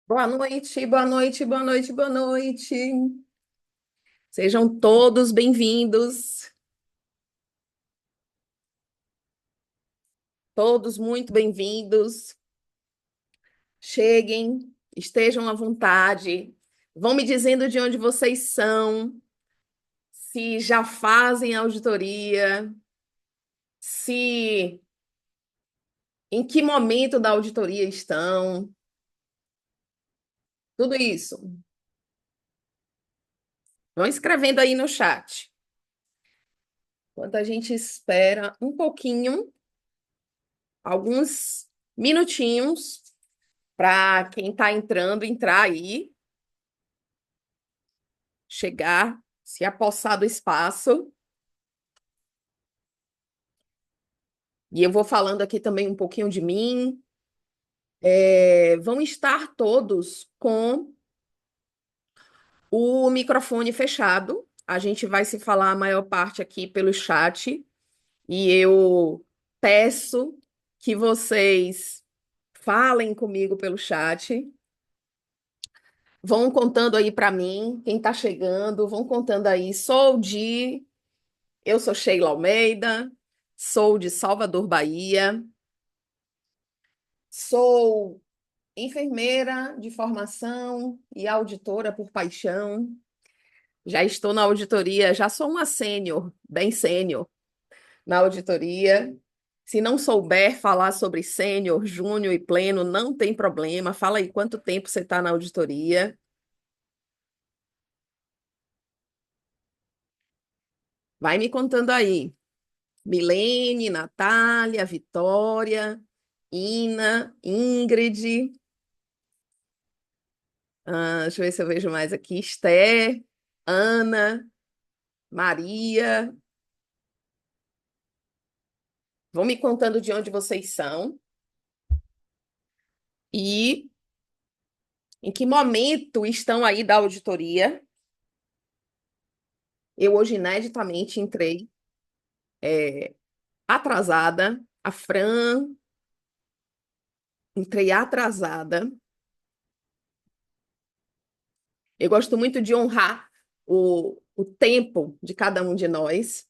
Boa noite, boa noite, boa noite, boa noite. Sejam todos bem-vindos, todos muito bem-vindos. Cheguem, estejam à vontade. Vão me dizendo de onde vocês são, se já fazem auditoria, se em que momento da auditoria estão, tudo isso. Vão escrevendo aí no chat. Enquanto a gente espera um pouquinho, alguns minutinhos para quem está entrando entrar aí, chegar, se apossar do espaço. E eu vou falando aqui também um pouquinho de mim. Vão estar todos com o microfone fechado. A gente vai se falar a maior parte aqui pelo chat. E eu peço que vocês falem comigo pelo chat. Vão contando aí para mim, quem está chegando, vão contando aí. Eu sou Sheila Almeida, sou de Salvador, Bahia, sou enfermeira de formação e auditora por paixão. Já estou na auditoria, já sou uma sênior, bem sênior na auditoria. Se não souber falar sobre sênior, júnior e pleno, não tem problema. Fala aí quanto tempo você está na auditoria. Vai me contando aí. Milene, Natália, Vitória, Ina, Ingrid. Deixa eu ver se eu vejo mais aqui. Esther, Ana, Maria. Vão me contando de onde vocês são e em que momento estão aí da auditoria. Eu hoje, ineditamente, entrei atrasada. A Fran, entrei atrasada. Eu gosto muito de honrar o tempo de cada um de nós.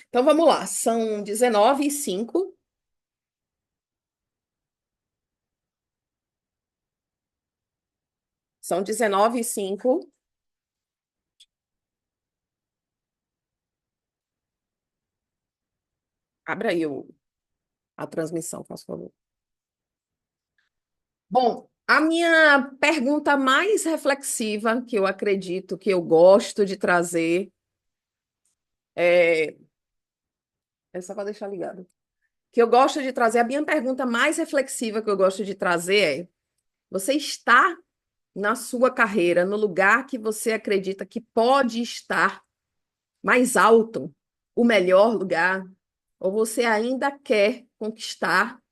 Então vamos lá, são 19h05. São 19h05. Abra aí a transmissão, por favor. Bom, a minha pergunta mais reflexiva, que eu acredito que eu gosto de trazer, é, é só para deixar ligado, que eu gosto de trazer, a minha pergunta mais reflexiva que eu gosto de trazer é: você está na sua carreira, no lugar que você acredita que pode estar mais alto, o melhor lugar, ou você ainda quer conquistar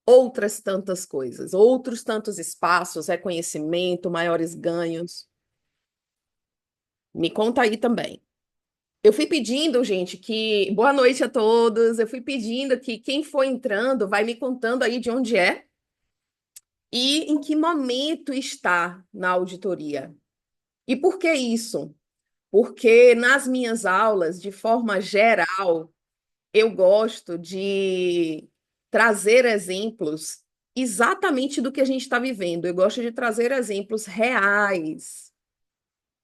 outras tantas coisas, outros tantos espaços, reconhecimento, maiores ganhos? Me conta aí também. Eu fui pedindo, gente, que boa noite a todos. Eu fui pedindo que quem for entrando vai me contando aí de onde é e em que momento está na auditoria. E por que isso? Porque nas minhas aulas, de forma geral, eu gosto de trazer exemplos exatamente do que a gente está vivendo. Eu gosto de trazer exemplos reais.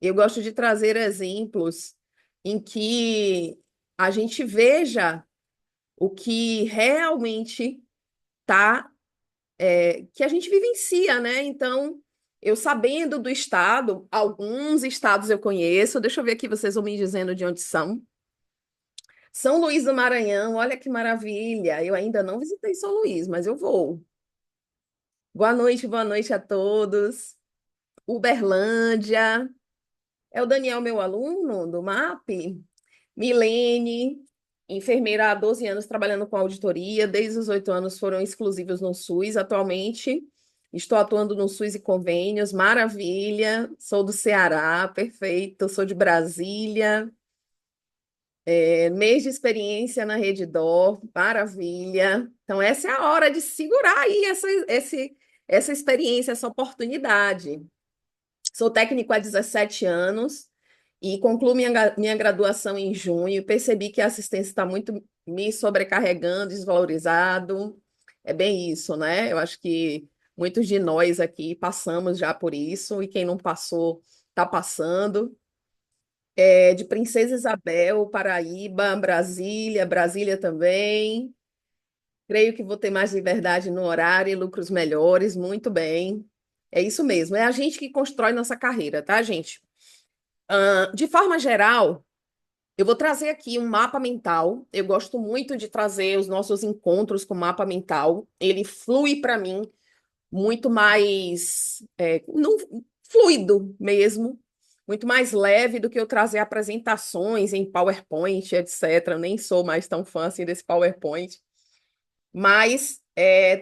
Eu gosto de trazer exemplos em que a gente veja o que realmente está, que a gente vivencia, né? Então, eu sabendo do estado, alguns estados eu conheço, deixa eu ver aqui, vocês vão me dizendo de onde são. São Luís do Maranhão, olha que maravilha. Eu ainda não visitei São Luís, mas eu vou. Boa noite a todos. Uberlândia. É o Daniel, meu aluno do MAP. Milene, enfermeira há 12 anos trabalhando com auditoria. Desde os 8 anos foram exclusivos no SUS. Atualmente estou atuando no SUS e convênios. Maravilha. Sou do Ceará, perfeito. Sou de Brasília. Mês de experiência na Rede D'Or, maravilha. Então, essa é a hora de segurar aí essa experiência, essa oportunidade. Sou técnico há 17 anos e concluo minha graduação em junho. Percebi que a assistência está muito me sobrecarregando, desvalorizado. É bem isso, né? Eu acho que muitos de nós aqui passamos já por isso, e quem não passou, está passando. É de Princesa Isabel, Paraíba, Brasília, Brasília também. Creio que vou ter mais liberdade no horário e lucros melhores. Muito bem. É isso mesmo. É a gente que constrói nossa carreira, tá, gente? De forma geral, eu vou trazer aqui um mapa mental. Eu gosto muito de trazer os nossos encontros com mapa mental. Ele flui para mim muito mais fluido mesmo, muito mais leve do que eu trazer apresentações em PowerPoint, etc. Eu nem sou mais tão fã assim desse PowerPoint, mas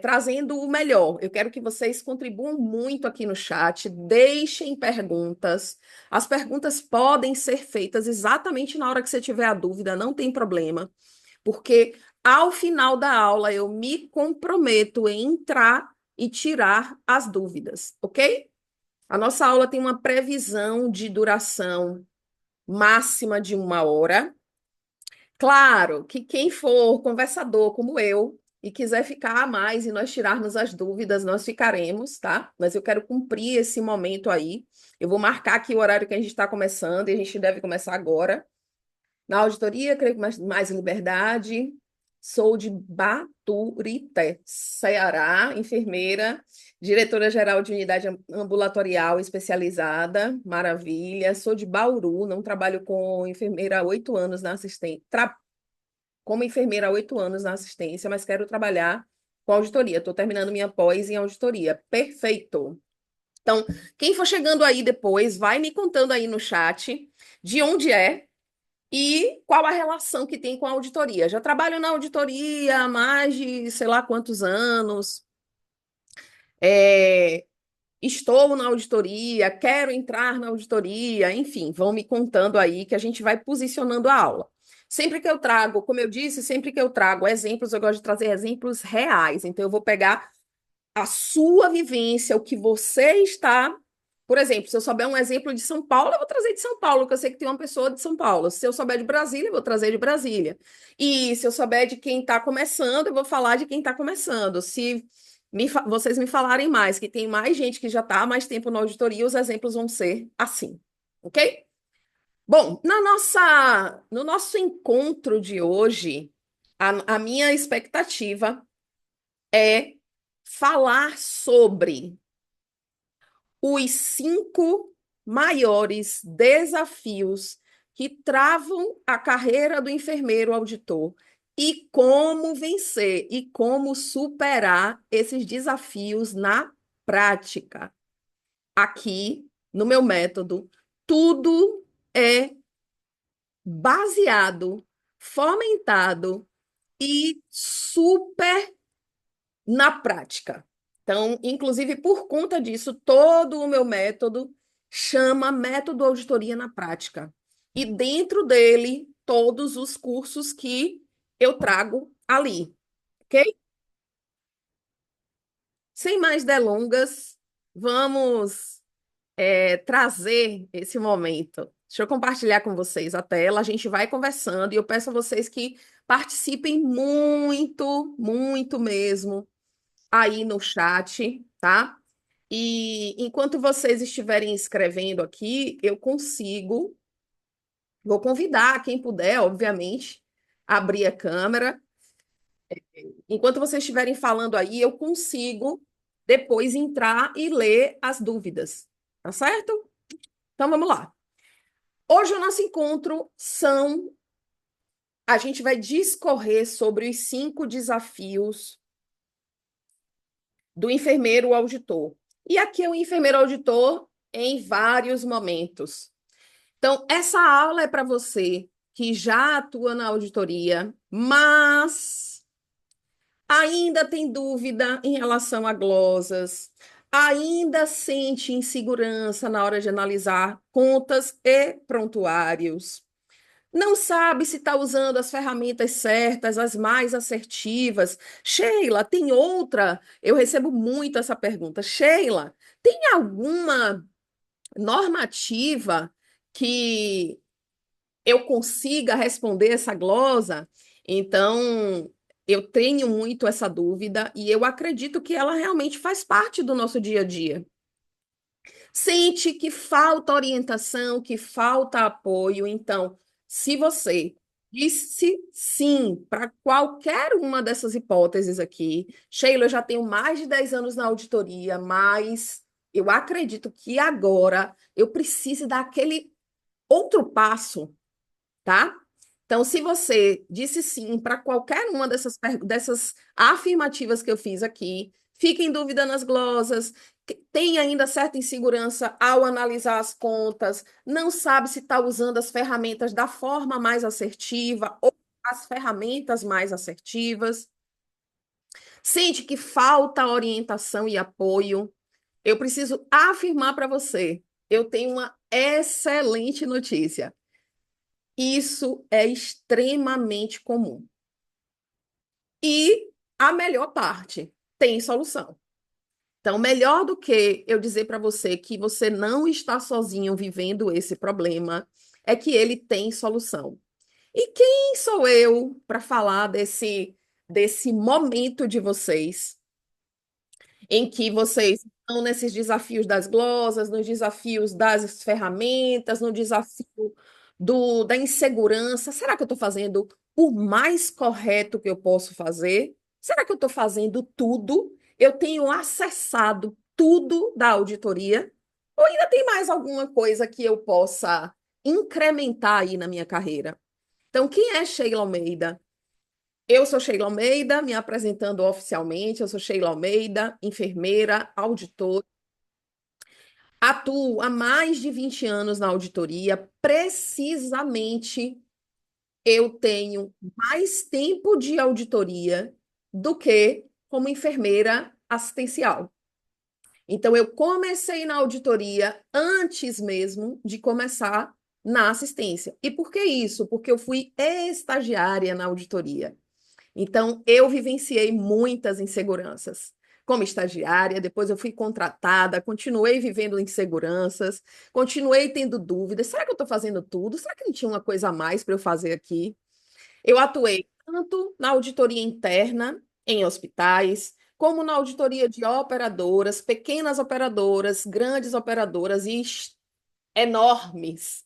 trazendo o melhor. Eu quero que vocês contribuam muito aqui no chat, deixem perguntas. As perguntas podem ser feitas exatamente na hora que você tiver a dúvida, não tem problema, porque ao final da aula eu me comprometo em entrar e tirar as dúvidas, ok? A nossa aula tem uma previsão de duração máxima de 1 hora. Claro que quem for conversador como eu e quiser ficar a mais e nós tirarmos as dúvidas, nós ficaremos, tá? Mas eu quero cumprir esse momento aí. Eu vou marcar aqui o horário que a gente está começando e a gente deve começar agora. Na auditoria, creio que mais liberdade. Sou de Baturité, Ceará, enfermeira, diretora-geral de unidade ambulatorial especializada, maravilha. Sou de Bauru, não trabalho com enfermeira há 8 anos na assistência, como enfermeira há 8 anos na assistência, mas quero trabalhar com auditoria. Estou terminando minha pós em auditoria. Perfeito. Então, quem for chegando aí depois, vai me contando aí no chat de onde é e qual a relação que tem com a auditoria. Já trabalho na auditoria há mais de sei lá quantos anos. É, estou na auditoria, quero entrar na auditoria, enfim, vão me contando aí que a gente vai posicionando a aula. Sempre que eu trago, como eu disse, sempre que eu trago exemplos, eu gosto de trazer exemplos reais. Então, eu vou pegar a sua vivência, o que você está. Por exemplo, se eu souber um exemplo de São Paulo, eu vou trazer de São Paulo, porque eu sei que tem uma pessoa de São Paulo. Se eu souber de Brasília, eu vou trazer de Brasília. E se eu souber de quem está começando, eu vou falar de quem está começando. Se vocês me falarem mais, que tem mais gente que já está há mais tempo na auditoria, os exemplos vão ser assim, ok? Bom, no nosso encontro de hoje, a minha expectativa é falar sobre os 5 maiores desafios que travam a carreira do enfermeiro auditor e como vencer e como superar esses desafios na prática. Aqui, no meu método, tudo é baseado, fomentado e super na prática. Então, inclusive, por conta disso, todo o meu método chama Método Auditoria na Prática. E dentro dele, todos os cursos que eu trago ali, ok? Sem mais delongas, vamos trazer esse momento. Deixa eu compartilhar com vocês a tela, a gente vai conversando e eu peço a vocês que participem muito, muito mesmo aí no chat, tá? E enquanto vocês estiverem escrevendo aqui, vou convidar quem puder, obviamente, abrir a câmera. Enquanto vocês estiverem falando aí, eu consigo depois entrar e ler as dúvidas, tá certo? Então vamos lá. Hoje o nosso encontro a gente vai discorrer sobre os 5 desafios do enfermeiro auditor. E aqui é o enfermeiro auditor em vários momentos. Então, essa aula é para você que já atua na auditoria, mas ainda tem dúvida em relação a glosas, ainda sente insegurança na hora de analisar contas e prontuários. não sabe se está usando as ferramentas certas, as mais assertivas. Sheila, tem outra? Eu recebo muito essa pergunta. Sheila, tem alguma normativa que eu consiga responder essa glosa? Então, eu tenho muito essa dúvida e eu acredito que ela realmente faz parte do nosso dia a dia. Sente que falta orientação, que falta apoio. Então, se você disse sim para qualquer uma dessas hipóteses aqui, Sheila, eu já tenho mais de 10 anos na auditoria, mas eu acredito que agora eu preciso dar aquele outro passo, tá? Então, se você disse sim para qualquer uma dessas afirmativas que eu fiz aqui, fique em dúvida nas glosas, tem ainda certa insegurança ao analisar as contas, não sabe se está usando as ferramentas da forma mais assertiva ou as ferramentas mais assertivas, sente que falta orientação e apoio, eu preciso afirmar para você, eu tenho uma excelente notícia. Isso é extremamente comum. E a melhor parte, tem solução. Então, melhor do que eu dizer para você que você não está sozinho vivendo esse problema, é que ele tem solução. E quem sou eu para falar desse momento de vocês, em que vocês estão nesses desafios das glosas, nos desafios das ferramentas, no desafio da insegurança? Será que eu estou fazendo o mais correto que eu posso fazer? Será que eu estou fazendo tudo? Eu tenho acessado tudo da auditoria? Ou ainda tem mais alguma coisa que eu possa incrementar aí na minha carreira? Então, quem é Sheila Almeida? Eu sou Sheila Almeida, me apresentando oficialmente. Eu sou Sheila Almeida, enfermeira, auditora. Atuo há mais de 20 anos na auditoria. Precisamente, eu tenho mais tempo de auditoria do que como enfermeira assistencial. Então, eu comecei na auditoria antes mesmo de começar na assistência. E por que isso? Porque eu fui estagiária na auditoria. Então, eu vivenciei muitas inseguranças. Como estagiária, depois eu fui contratada, continuei vivendo inseguranças, continuei tendo dúvidas. Será que eu estou fazendo tudo? Será que não tinha uma coisa a mais para eu fazer aqui? Eu atuei tanto na auditoria interna, em hospitais, como na auditoria de operadoras, pequenas operadoras, grandes operadoras e enormes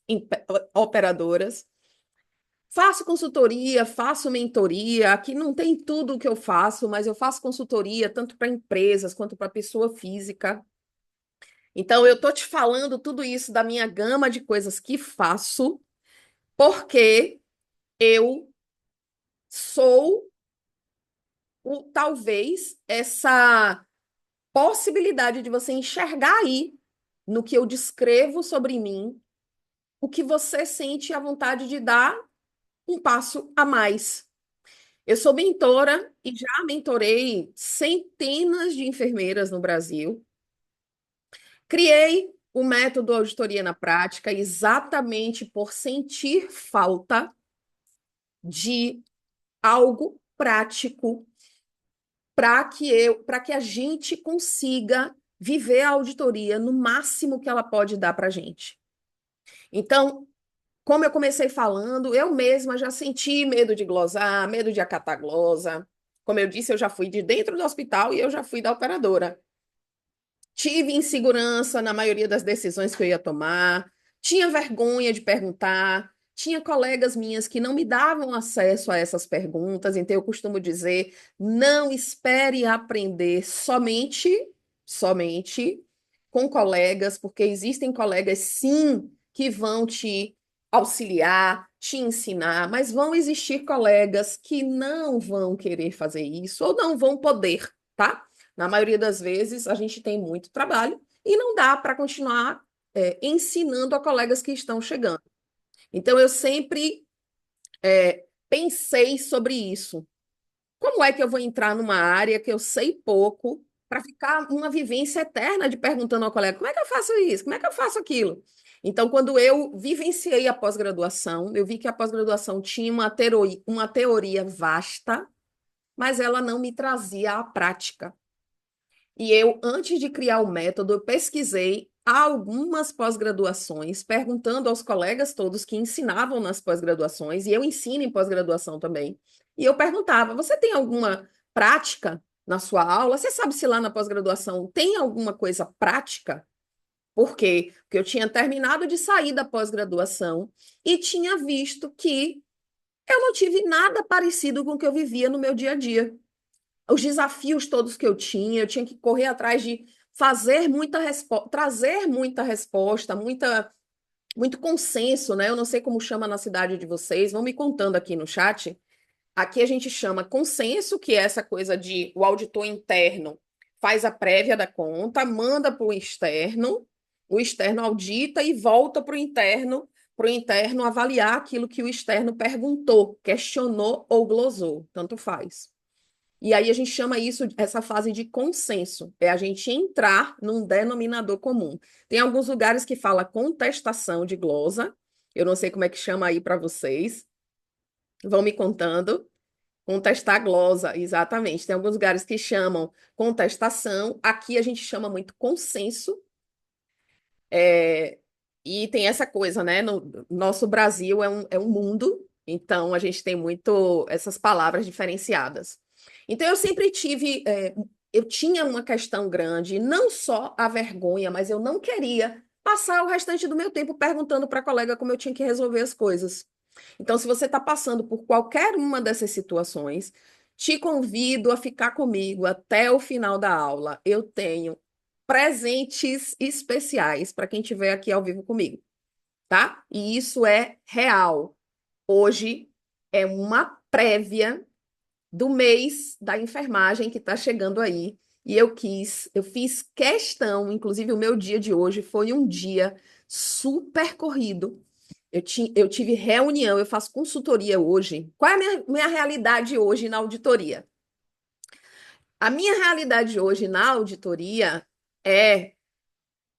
operadoras. Faço consultoria, faço mentoria. Aqui não tem tudo o que eu faço, mas eu faço consultoria tanto para empresas quanto para pessoa física. Então, eu estou te falando tudo isso da minha gama de coisas que faço, porque eu sou talvez essa possibilidade de você enxergar aí no que eu descrevo sobre mim, o que você sente a vontade de dar um passo a mais. Eu sou mentora e já mentorei centenas de enfermeiras no Brasil. Criei o método Auditoria na Prática exatamente por sentir falta de algo prático para que a gente consiga viver a auditoria no máximo que ela pode dar para a gente. Então, como eu comecei falando, eu mesma já senti medo de glosar, medo de acatar glosa. Como eu disse, eu já fui de dentro do hospital e eu já fui da operadora. Tive insegurança na maioria das decisões que eu ia tomar, tinha vergonha de perguntar, tinha colegas minhas que não me davam acesso a essas perguntas, então eu costumo dizer, não espere aprender somente com colegas, porque existem colegas sim que vão te auxiliar, te ensinar, mas vão existir colegas que não vão querer fazer isso ou não vão poder, tá? Na maioria das vezes, a gente tem muito trabalho e não dá para continuar ensinando a colegas que estão chegando. Então, eu sempre pensei sobre isso. Como é que eu vou entrar numa área que eu sei pouco para ficar uma vivência eterna de perguntando ao colega como é que eu faço isso, como é que eu faço aquilo? Então, quando eu vivenciei a pós-graduação, eu vi que a pós-graduação tinha uma teoria vasta, mas ela não me trazia a prática. E eu, antes de criar o método, eu pesquisei algumas pós-graduações, perguntando aos colegas todos que ensinavam nas pós-graduações, e eu ensino em pós-graduação também. E eu perguntava: você tem alguma prática na sua aula? Você sabe se lá na pós-graduação tem alguma coisa prática? Por quê? Porque eu tinha terminado de sair da pós-graduação e tinha visto que eu não tive nada parecido com o que eu vivia no meu dia a dia. Os desafios todos que eu tinha que correr atrás de fazer muita resposta, trazer muita resposta, muito consenso, né? Eu não sei como chama na cidade de vocês, vão me contando aqui no chat. Aqui a gente chama consenso, que é essa coisa de o auditor interno faz a prévia da conta, manda para o externo audita e volta para o interno avaliar aquilo que o externo perguntou, questionou ou glosou, tanto faz. E aí a gente chama isso, essa fase de consenso, é a gente entrar num denominador comum. Tem alguns lugares que fala contestação de glosa, eu não sei como é que chama aí para vocês, vão me contando. Contestar glosa, exatamente. Tem alguns lugares que chamam contestação, aqui a gente chama muito consenso, é, e tem essa coisa, né? No nosso Brasil é um mundo, então a gente tem muito essas palavras diferenciadas. Então eu sempre tive, eu tinha uma questão grande, não só a vergonha, mas eu não queria passar o restante do meu tempo perguntando para a colega como eu tinha que resolver as coisas. Então, se você está passando por qualquer uma dessas situações, te convido a ficar comigo até o final da aula. Eu tenho presentes especiais para quem estiver aqui ao vivo comigo, tá? E isso é real. Hoje é uma prévia do mês da enfermagem que está chegando aí. E eu fiz questão, inclusive o meu dia de hoje foi um dia super corrido. Eu tive reunião, eu faço consultoria hoje. Qual é a minha realidade hoje na auditoria? A minha realidade hoje na auditoria é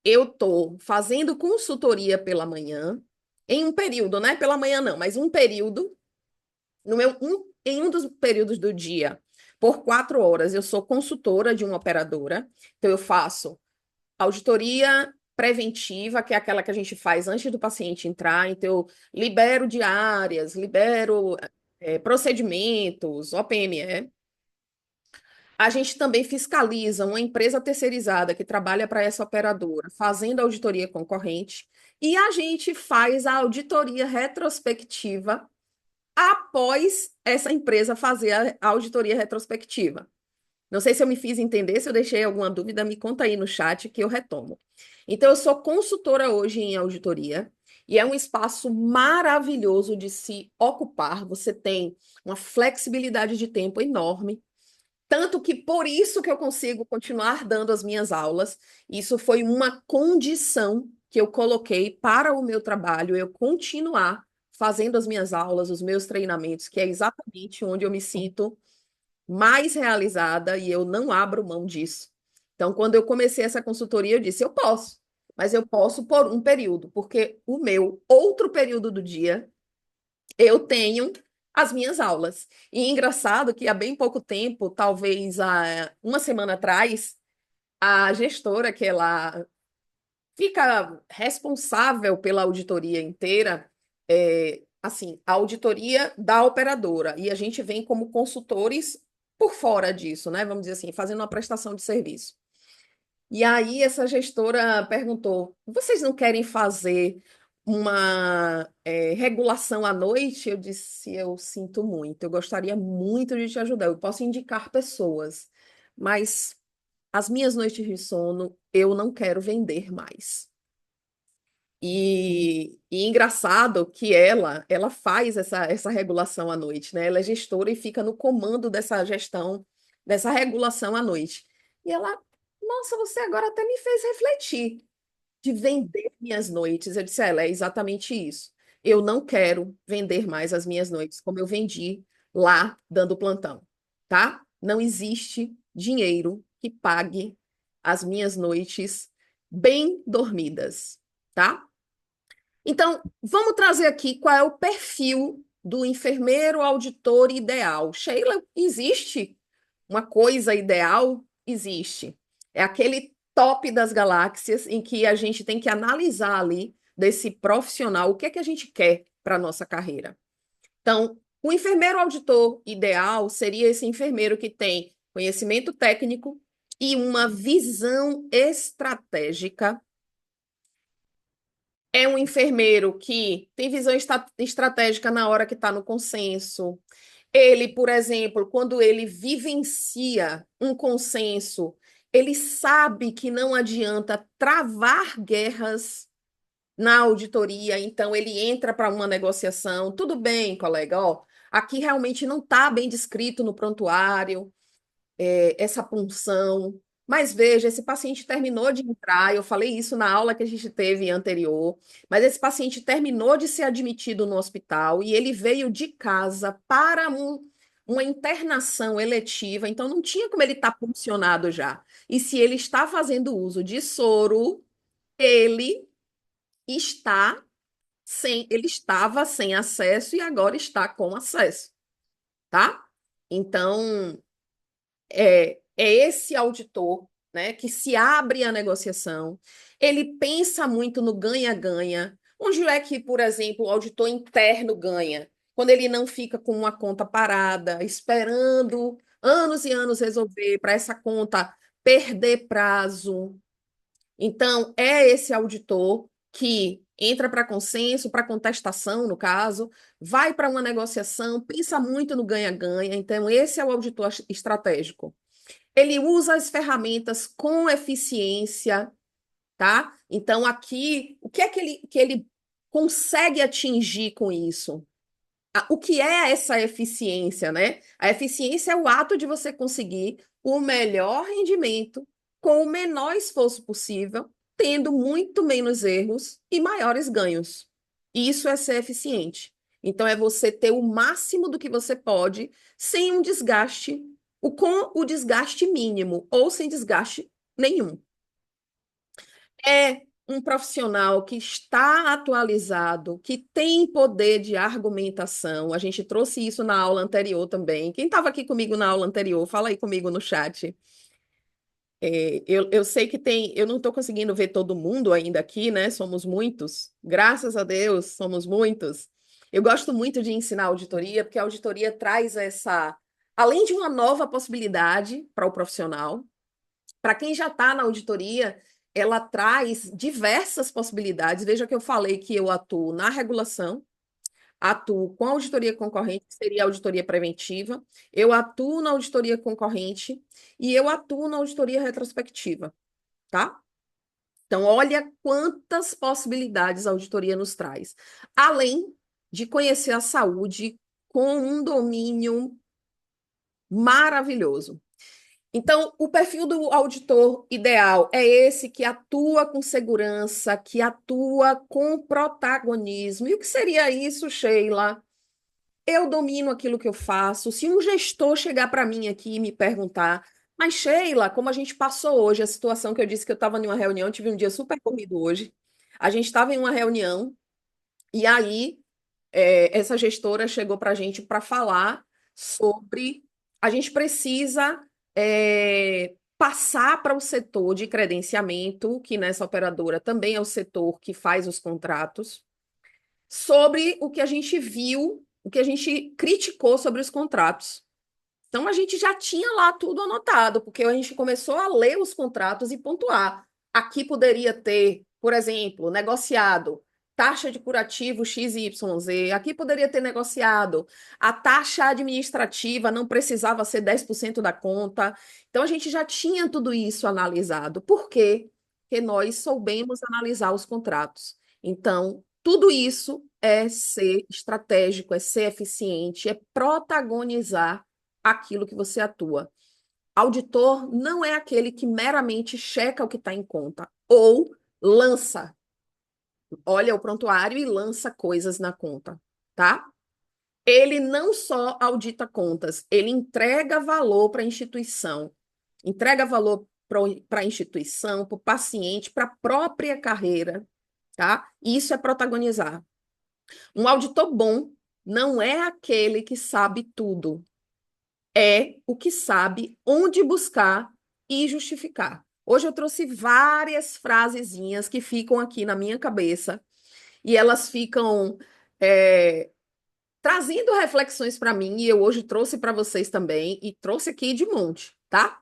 eu estou fazendo consultoria pela manhã, em um período, não é pela manhã não, mas um período, em um dos períodos do dia, por 4 horas, eu sou consultora de uma operadora, então eu faço auditoria preventiva, que é aquela que a gente faz antes do paciente entrar, então eu libero diárias, libero procedimentos, OPME. A gente também fiscaliza uma empresa terceirizada que trabalha para essa operadora, fazendo auditoria concorrente, e a gente faz a auditoria retrospectiva após essa empresa fazer a auditoria retrospectiva. Não sei se eu me fiz entender, se eu deixei alguma dúvida, me conta aí no chat que eu retomo. Então, eu sou consultora hoje em auditoria e é um espaço maravilhoso de se ocupar. Você tem uma flexibilidade de tempo enorme. Tanto que por isso que eu consigo continuar dando as minhas aulas. Isso foi uma condição que eu coloquei para o meu trabalho, eu continuar fazendo as minhas aulas, os meus treinamentos, que é exatamente onde eu me sinto mais realizada e eu não abro mão disso. Então, quando eu comecei essa consultoria, eu disse: eu posso, mas eu posso por um período, porque o meu outro período do dia eu tenho as minhas aulas. E engraçado que há bem pouco tempo, talvez há uma semana atrás, a gestora que ela fica responsável pela auditoria inteira, assim, a auditoria da operadora, e a gente vem como consultores por fora disso, né? Vamos dizer assim, fazendo uma prestação de serviço. E aí essa gestora perguntou: vocês não querem fazer uma regulação à noite? Eu disse: eu sinto muito, eu gostaria muito de te ajudar, eu posso indicar pessoas, mas as minhas noites de sono eu não quero vender mais. E engraçado que ela faz essa regulação à noite, né? Ela é gestora e fica no comando dessa gestão, dessa regulação à noite. E ela, nossa, você agora até me fez refletir de vender minhas noites. Eu disse, ela é exatamente isso. Eu não quero vender mais as minhas noites como eu vendi lá dando plantão, tá? Não existe dinheiro que pague as minhas noites bem dormidas, tá? Então, vamos trazer aqui qual é o perfil do enfermeiro auditor ideal. Sheila, existe uma coisa ideal? Existe. É aquele top das galáxias em que a gente tem que analisar ali desse profissional o que é que a gente quer para a nossa carreira. Então, o enfermeiro auditor ideal seria esse enfermeiro que tem conhecimento técnico e uma visão estratégica. É um enfermeiro que tem visão estratégica na hora que está no consenso. Ele, por exemplo, quando ele vivencia um consenso, ele sabe que não adianta travar guerras na auditoria, então ele entra para uma negociação. Tudo bem, colega, ó, aqui realmente não está bem descrito no prontuário essa punção. Mas veja, esse paciente terminou de entrar, eu falei isso na aula que a gente teve anterior, mas esse paciente terminou de ser admitido no hospital e ele veio de casa para uma internação eletiva, então não tinha como ele estar puncionado já. E se ele está fazendo uso de soro, ele ele estava sem acesso e agora está com acesso, tá? Então, é esse auditor, né, que se abre à negociação, ele pensa muito no ganha-ganha. Onde é que, por exemplo, o auditor interno ganha? Quando ele não fica com uma conta parada, esperando anos e anos resolver para essa conta perder prazo. Então, é esse auditor que entra para consenso, para contestação, no caso, vai para uma negociação, pensa muito no ganha-ganha. Então, esse é o auditor estratégico. Ele usa as ferramentas com eficiência, tá? Então, aqui, o que é que ele consegue atingir com isso? O que é essa eficiência, né? A eficiência é o ato de você conseguir o melhor rendimento com o menor esforço possível, tendo muito menos erros e maiores ganhos. Isso é ser eficiente. Então, é você ter o máximo do que você pode, sem um desgaste, com o desgaste mínimo, ou sem desgaste nenhum. É um profissional que está atualizado, que tem poder de argumentação. A gente trouxe isso na aula anterior também. Quem estava aqui comigo na aula anterior, fala aí comigo no chat. Eu sei que tem, eu não estou conseguindo ver todo mundo ainda aqui, né? Somos muitos, graças a Deus, somos muitos. Eu gosto muito de ensinar auditoria, porque a auditoria traz além de uma nova possibilidade para o profissional, para quem já está na auditoria, ela traz diversas possibilidades. Veja que eu falei que eu atuo na regulação, atuo com auditoria concorrente, que seria a auditoria preventiva, eu atuo na auditoria concorrente e eu atuo na auditoria retrospectiva, tá? Então, olha quantas possibilidades a auditoria nos traz. Além de conhecer a saúde com um domínio maravilhoso. Então, o perfil do auditor ideal é esse que atua com segurança, que atua com protagonismo. E o que seria isso, Sheila? Eu domino aquilo que eu faço. Se um gestor chegar para mim aqui e me perguntar, mas Sheila, como a gente passou hoje, a situação que eu disse que eu estava em uma reunião, eu tive um dia super corrido hoje. A gente estava em uma reunião e aí essa gestora chegou para a gente para falar sobre a gente precisa passar para o setor de credenciamento, que nessa operadora também é o setor que faz os contratos, sobre o que a gente viu, o que a gente criticou sobre os contratos. Então, a gente já tinha lá tudo anotado, porque a gente começou a ler os contratos e pontuar. Aqui poderia ter, por exemplo, negociado taxa de curativo XYZ, aqui poderia ter negociado a taxa administrativa, não precisava ser 10% da conta. Então, a gente já tinha tudo isso analisado. Por quê? Porque nós soubemos analisar os contratos. Então, tudo isso é ser estratégico, é ser eficiente, é protagonizar aquilo que você atua. Auditor não é aquele que meramente checa o que está em conta ou lança, olha o prontuário e lança coisas na conta, tá? Ele não só audita contas, ele entrega valor para a instituição, entrega valor para a instituição, para o paciente, para a própria carreira, tá? Isso é protagonizar. Um auditor bom não é aquele que sabe tudo, é o que sabe onde buscar e justificar. Hoje eu trouxe várias frasezinhas que ficam aqui na minha cabeça e elas ficam trazendo reflexões para mim, e eu hoje trouxe para vocês também, e trouxe aqui de monte, tá?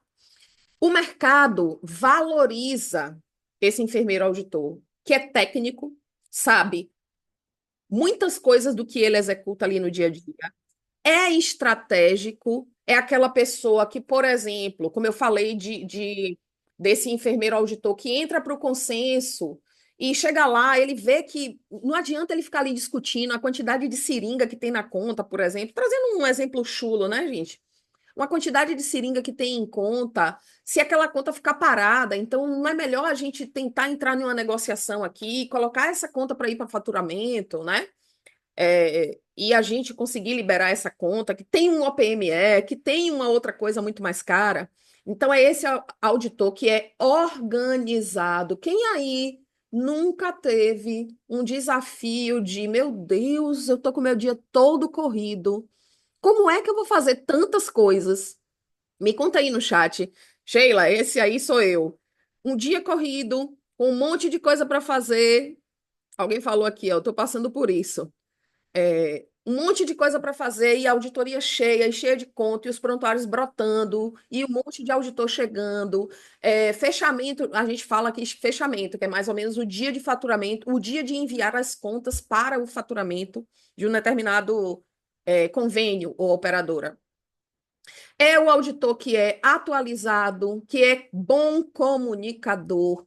O mercado valoriza esse enfermeiro auditor, que é técnico, sabe muitas coisas do que ele executa ali no dia a dia, é estratégico, é aquela pessoa que, por exemplo, como eu falei desse enfermeiro auditor que entra para o consenso e chega lá, ele vê que não adianta ele ficar ali discutindo a quantidade de seringa que tem na conta, por exemplo, trazendo um exemplo chulo, né, gente? Uma quantidade de seringa que tem em conta, se aquela conta ficar parada, então não é melhor a gente tentar entrar em uma negociação aqui, colocar essa conta para ir para faturamento, né? E a gente conseguir liberar essa conta, que tem um OPME, que tem uma outra coisa muito mais cara. Então, é esse auditor que é organizado. Quem aí nunca teve um desafio de, meu Deus, eu tô com meu dia todo corrido. Como é que eu vou fazer tantas coisas? Me conta aí no chat. Sheila, esse aí sou eu. Um dia corrido, com um monte de coisa para fazer. Alguém falou aqui, ó, eu tô passando por isso. Um monte de coisa para fazer e a auditoria cheia, e cheia de conta, e os prontuários brotando, e um monte de auditor chegando. Fechamento, a gente fala aqui fechamento, que é mais ou menos o dia de faturamento, o dia de enviar as contas para o faturamento de um determinado convênio ou operadora. É o auditor que é atualizado, que é bom comunicador.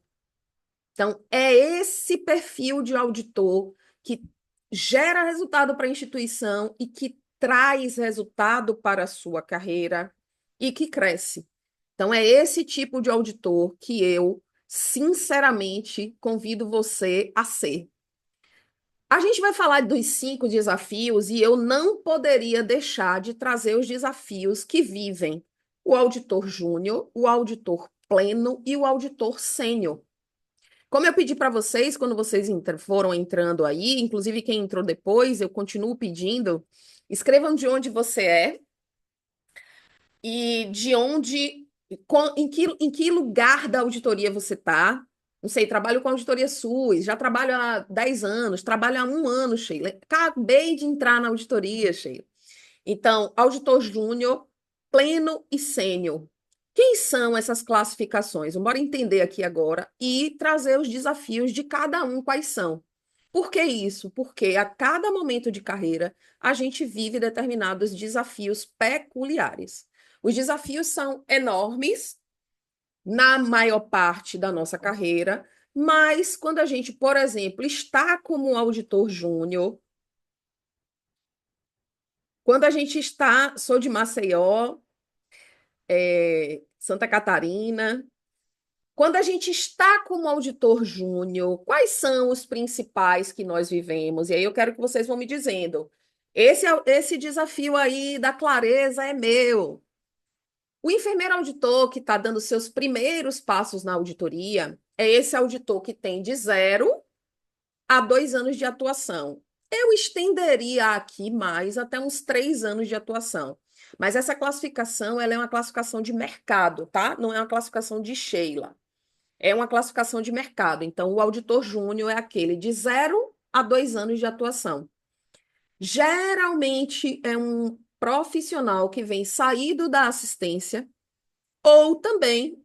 Então, é esse perfil de auditor que gera resultado para a instituição e que traz resultado para a sua carreira e que cresce. Então, é esse tipo de auditor que eu, sinceramente, convido você a ser. A gente vai falar dos 5 desafios e eu não poderia deixar de trazer os desafios que vivem o auditor júnior, o auditor pleno e o auditor sênior. Como eu pedi para vocês, quando vocês foram entrando aí, inclusive quem entrou depois, eu continuo pedindo, escrevam de onde você é e de onde, em que lugar da auditoria você está. Não sei, trabalho com auditoria SUS, já trabalho há 10 anos, trabalho há 1 ano, Sheila. Acabei de entrar na auditoria, Sheila. Então, auditor júnior, pleno e sênior. Quem são essas classificações? Vamos entender aqui agora e trazer os desafios de cada um, quais são. Por que isso? Porque a cada momento de carreira a gente vive determinados desafios peculiares. Os desafios são enormes na maior parte da nossa carreira, mas quando a gente, por exemplo, está como um auditor júnior, quando a gente está, sou de Maceió, Santa Catarina. Quando a gente está como auditor júnior, quais são os principais que nós vivemos? E aí eu quero que vocês vão me dizendo. Esse desafio aí da clareza é meu. O enfermeiro auditor que está dando seus primeiros passos na auditoria é esse auditor que tem de 0 a 2 anos de atuação. Eu estenderia aqui mais até uns 3 anos de atuação. Mas essa classificação, ela é uma classificação de mercado, tá? Não é uma classificação de Sheila. É uma classificação de mercado. Então, o auditor júnior é aquele de 0 a 2 anos de atuação. Geralmente é um profissional que vem saído da assistência ou também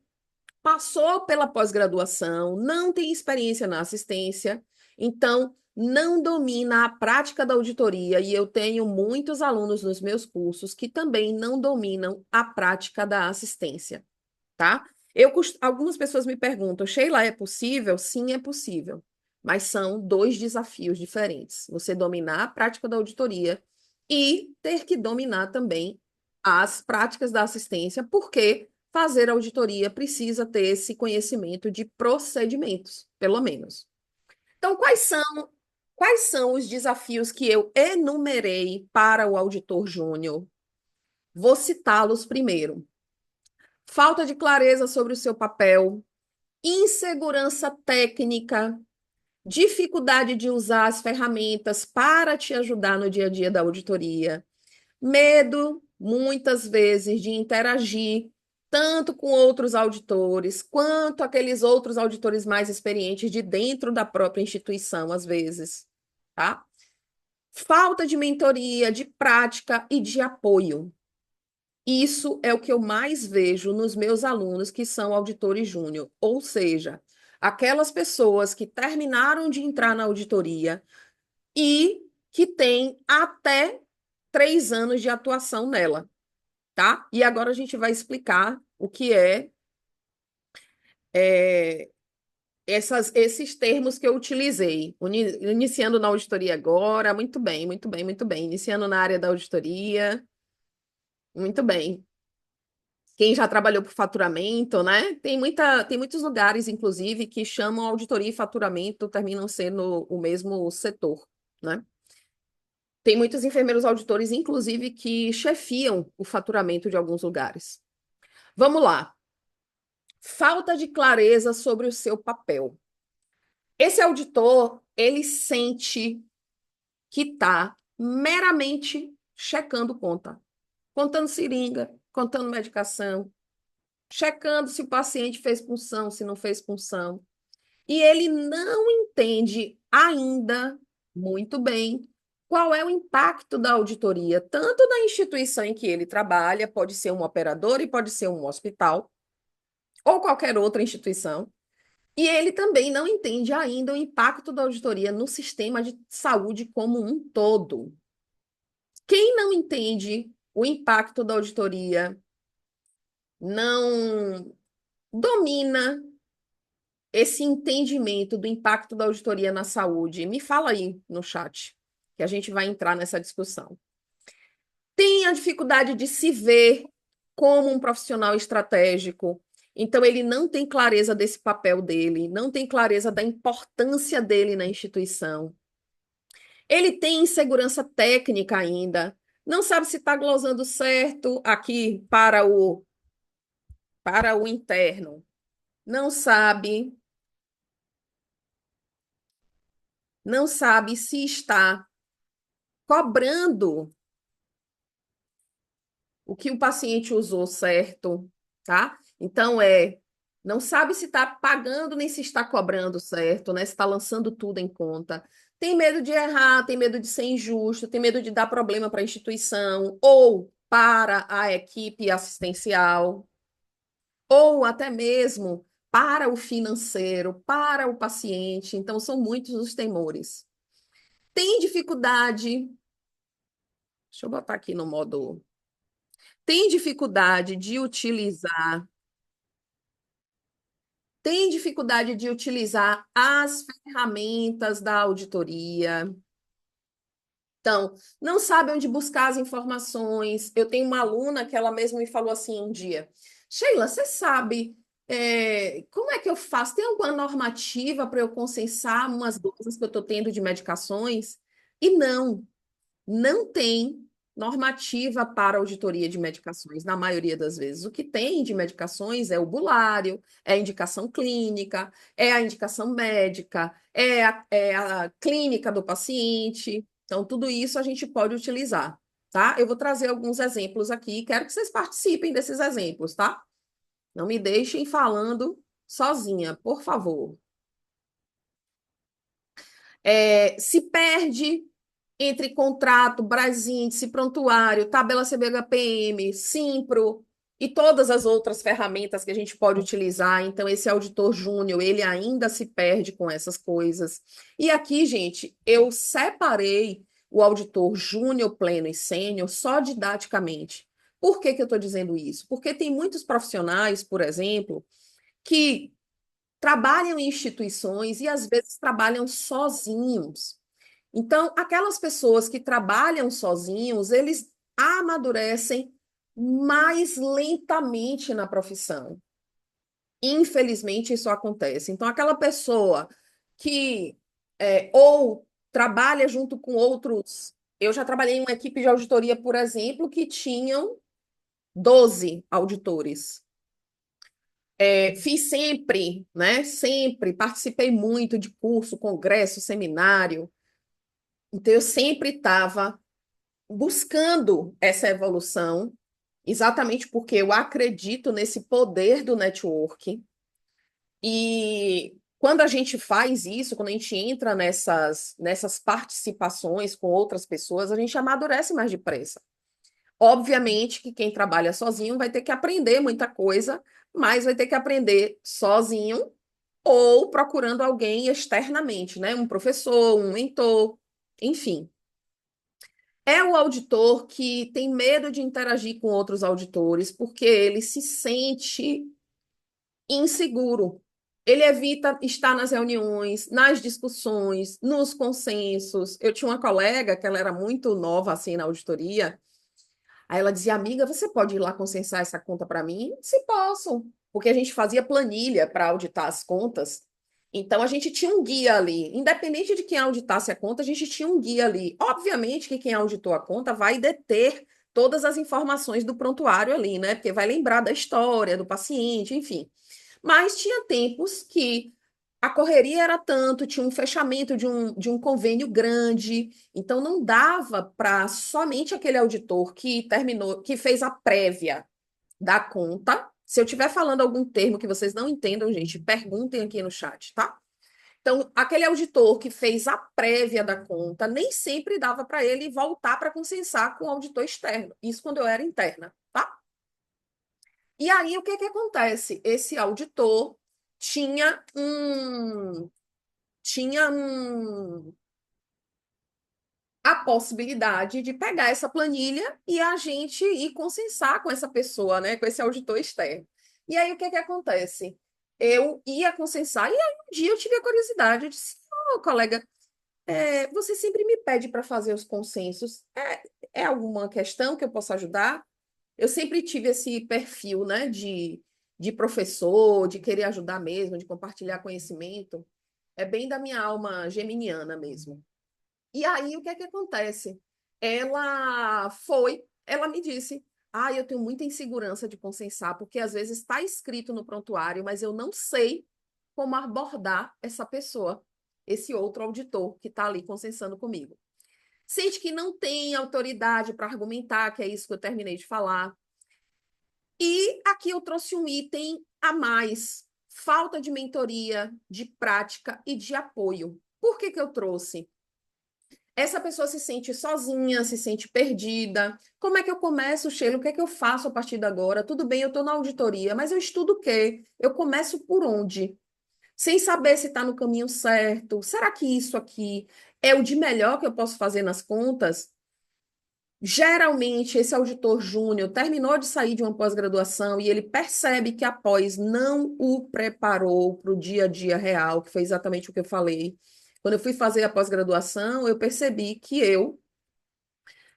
passou pela pós-graduação, não tem experiência na assistência, então não domina a prática da auditoria, e eu tenho muitos alunos nos meus cursos que também não dominam a prática da assistência, tá? Algumas pessoas me perguntam, Sheila, é possível? Sim, é possível, mas são 2 desafios diferentes. Você dominar a prática da auditoria e ter que dominar também as práticas da assistência, porque fazer auditoria precisa ter esse conhecimento de procedimentos, pelo menos. Então, quais são os desafios que eu enumerei para o auditor júnior? Vou citá-los primeiro. Falta de clareza sobre o seu papel, insegurança técnica, dificuldade de usar as ferramentas para te ajudar no dia a dia da auditoria, medo, muitas vezes, de interagir tanto com outros auditores, quanto aqueles outros auditores mais experientes de dentro da própria instituição, às vezes, tá? Falta de mentoria, de prática e de apoio. Isso é o que eu mais vejo nos meus alunos que são auditores júnior, ou seja, aquelas pessoas que terminaram de entrar na auditoria e que têm até 3 anos de atuação nela, tá? E agora a gente vai explicar o que é esses termos que eu utilizei. Iniciando na auditoria agora, muito bem, muito bem, muito bem. Iniciando na área da auditoria, muito bem. Quem já trabalhou por faturamento, né? Tem muitos lugares, inclusive, que chamam auditoria e faturamento, terminam sendo o mesmo setor, né? Tem muitos enfermeiros auditores, inclusive, que chefiam o faturamento de alguns lugares. Vamos lá. Falta de clareza sobre o seu papel. Esse auditor, ele sente que está meramente checando conta, contando seringa, contando medicação, checando se o paciente fez punção, se não fez punção. E ele não entende ainda muito bem qual é o impacto da auditoria, tanto na instituição em que ele trabalha, pode ser um operador e pode ser um hospital, ou qualquer outra instituição. E ele também não entende ainda o impacto da auditoria no sistema de saúde como um todo. Quem não entende o impacto da auditoria não domina esse entendimento do impacto da auditoria na saúde. Me fala aí no chat, que a gente vai entrar nessa discussão. Tem a dificuldade de se ver como um profissional estratégico. Então, ele não tem clareza desse papel dele, não tem clareza da importância dele na instituição. Ele tem insegurança técnica ainda, não sabe se está glosando certo aqui para o interno, não sabe se está cobrando o que o paciente usou certo, tá? Então, não sabe se está pagando nem se está cobrando certo, né? Se está lançando tudo em conta. Tem medo de errar, tem medo de ser injusto, tem medo de dar problema para a instituição ou para a equipe assistencial, ou até mesmo para o financeiro, para o paciente. Então, são muitos os temores. Tem dificuldade, deixa eu botar aqui no modo. Tem dificuldade de utilizar Tem dificuldade de utilizar as ferramentas da auditoria. Então, não sabe onde buscar as informações. Eu tenho uma aluna que ela mesma me falou assim um dia: Sheila, você sabe como é que eu faço? Tem alguma normativa para eu consensar umas doses que eu estou tendo de medicações? E não tem normativa para auditoria de medicações, na maioria das vezes. O que tem de medicações é o bulário, é a indicação clínica, é a indicação médica, é a clínica do paciente. Então, tudo isso a gente pode utilizar, tá? Eu vou trazer alguns exemplos aqui, quero que vocês participem desses exemplos, tá? Não me deixem falando sozinha, por favor. Se perde entre contrato, Brasíndice, prontuário, tabela CBHPM, Simpro e todas as outras ferramentas que a gente pode utilizar. Então, esse auditor júnior, ele ainda se perde com essas coisas. E aqui, gente, eu separei o auditor júnior, pleno e sênior só didaticamente. Por que que eu estou dizendo isso? Porque tem muitos profissionais, por exemplo, que trabalham em instituições e às vezes trabalham sozinhos. Então, aquelas pessoas que trabalham sozinhos, eles amadurecem mais lentamente na profissão. Infelizmente, isso acontece. Então, aquela pessoa que ou trabalha junto com outros. Eu já trabalhei em uma equipe de auditoria, por exemplo, que tinham 12 auditores. Fiz sempre, né? Sempre participei muito de curso, congresso, seminário. Então, eu sempre estava buscando essa evolução, exatamente porque eu acredito nesse poder do network. E quando a gente faz isso, quando a gente entra nessas participações com outras pessoas, a gente amadurece mais depressa. Obviamente que quem trabalha sozinho vai ter que aprender muita coisa, mas vai ter que aprender sozinho ou procurando alguém externamente, né? Um professor, um mentor, enfim. É o auditor que tem medo de interagir com outros auditores porque ele se sente inseguro. Ele evita estar nas reuniões, nas discussões, nos consensos. Eu tinha uma colega que ela era muito nova assim na auditoria. Aí ela dizia, amiga, você pode ir lá consensar essa conta para mim? Se posso, porque a gente fazia planilha para auditar as contas. Então a gente tinha um guia ali, independente de quem auditasse a conta, a gente tinha um guia ali. Obviamente que quem auditou a conta vai deter todas as informações do prontuário ali, né? Porque vai lembrar da história do paciente, enfim. Mas tinha tempos que a correria era tanto, tinha um fechamento de um convênio grande, então não dava para somente aquele auditor que terminou, que fez a prévia da conta. Se eu estiver falando algum termo que vocês não entendam, gente, perguntem aqui no chat, tá? Então, aquele auditor que fez a prévia da conta, nem sempre dava para ele voltar para consensar com o auditor externo. Isso quando eu era interna, tá? E aí, o que que acontece? Esse auditor tinha um tinha a possibilidade de pegar essa planilha e a gente ir consensar com essa pessoa, né, com esse auditor externo. E aí o que que acontece? Eu ia consensar e aí um dia eu tive a curiosidade, eu disse, colega, você sempre me pede para fazer os consensos. É alguma questão que eu possa ajudar? Eu sempre tive esse perfil, né, de professor, de querer ajudar mesmo, de compartilhar conhecimento. É bem da minha alma geminiana mesmo. E aí, o que é que acontece? Ela me disse: eu tenho muita insegurança de consensar, porque às vezes está escrito no prontuário, mas eu não sei como abordar essa pessoa, esse outro auditor que está ali consensando comigo. Sente que não tem autoridade para argumentar, que é isso que eu terminei de falar. E aqui eu trouxe um item a mais: falta de mentoria, de prática e de apoio. Por que que eu trouxe? Essa pessoa se sente sozinha, se sente perdida. Como é que eu começo, Sheila? O que é que eu faço a partir de agora? Tudo bem, eu estou na auditoria, mas eu estudo o quê? Eu começo por onde? Sem saber se está no caminho certo. Será que isso aqui é o de melhor que eu posso fazer nas contas? Geralmente, esse auditor júnior terminou de sair de uma pós-graduação e ele percebe que a pós não o preparou para o dia a dia real, que foi exatamente o que eu falei. Quando eu fui fazer a pós-graduação, eu percebi que eu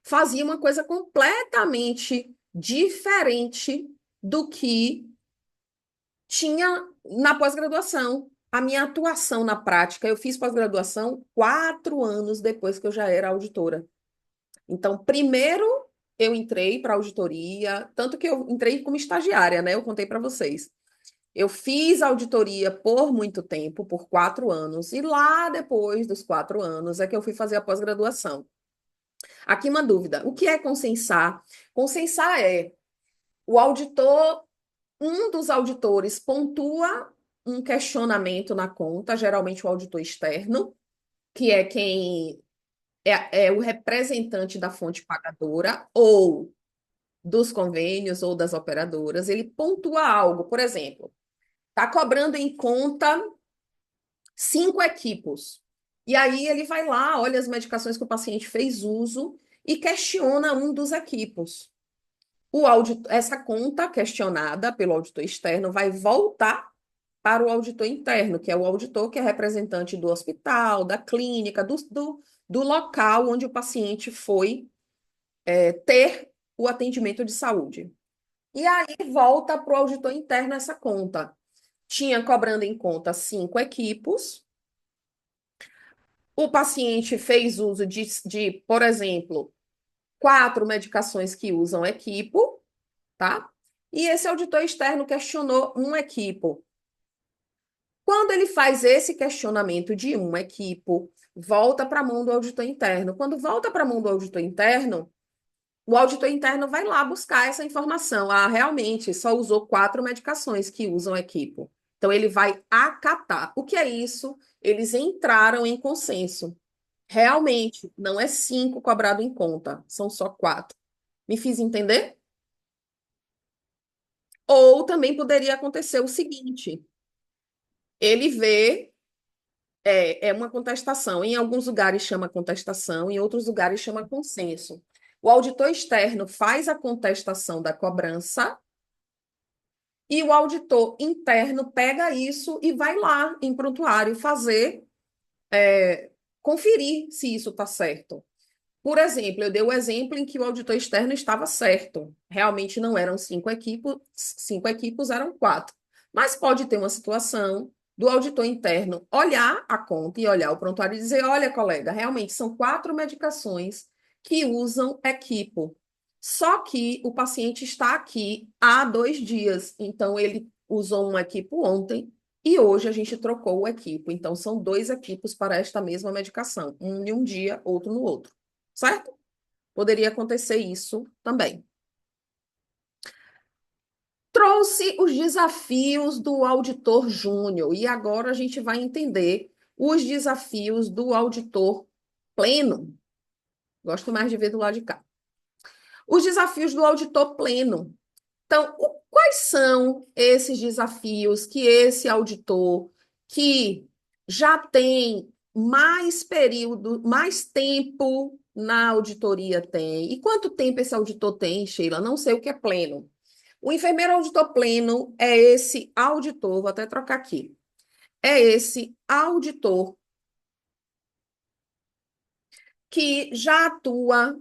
fazia uma coisa completamente diferente do que tinha na pós-graduação. A minha atuação na prática, eu fiz pós-graduação 4 anos depois que eu já era auditora. Então, primeiro eu entrei para auditoria, tanto que eu entrei como estagiária, né? Eu contei para vocês. Eu fiz auditoria por muito tempo, por 4 anos, e lá depois dos 4 anos é que eu fui fazer a pós-graduação. Aqui uma dúvida: o que é consensar? Consensar é o auditor, um dos auditores pontua um questionamento na conta, geralmente o auditor externo, que é quem é o representante da fonte pagadora ou dos convênios ou das operadoras, ele pontua algo, por exemplo, está cobrando em conta 5 equipos. E aí ele vai lá, olha as medicações que o paciente fez uso e questiona um dos equipos. Essa conta questionada pelo auditor externo vai voltar para o auditor interno, que é o auditor que é representante do hospital, da clínica, do local onde o paciente foi ter o atendimento de saúde. E aí volta para o auditor interno essa conta. Tinha cobrando em conta 5 equipos. O paciente fez uso de, por exemplo, 4 medicações que usam equipo, tá? e esse auditor externo questionou um equipo. Quando ele faz esse questionamento de um equipo, volta para a mão do auditor interno. Quando volta para a mão do auditor interno, o auditor interno vai lá buscar essa informação. Ah, realmente, só usou 4 medicações que usam equipo. Então, ele vai acatar. O que é isso? Eles entraram em consenso. Realmente, não é 5 cobrado em conta, são só 4. Me fiz entender? Ou também poderia acontecer o seguinte: ele vê, é uma contestação. Em alguns lugares chama contestação, em outros lugares chama consenso. O auditor externo faz a contestação da cobrança e o auditor interno pega isso e vai lá em prontuário fazer, conferir se isso está certo. Por exemplo, eu dei o exemplo em que o auditor externo estava certo. Realmente não eram 5 equipos, eram 4. Mas pode ter uma situação do auditor interno olhar a conta e olhar o prontuário e dizer: olha, colega, realmente são 4 medicações que usam equipo. Só que o paciente está aqui há 2 dias, então ele usou um equipo ontem e hoje a gente trocou o equipo. Então são 2 equipos para esta mesma medicação, um em um dia, outro no outro. Certo? Poderia acontecer isso também. Trouxe os desafios do auditor júnior e agora a gente vai entender os desafios do auditor pleno. Gosto mais de ver do lado de cá. Os desafios do auditor pleno. Então, quais são esses desafios que esse auditor que já tem mais período, mais tempo na auditoria tem? E quanto tempo esse auditor tem, Sheila? Não sei o que é pleno. O enfermeiro auditor pleno é esse auditor, vou até trocar aqui. É esse auditor que já atua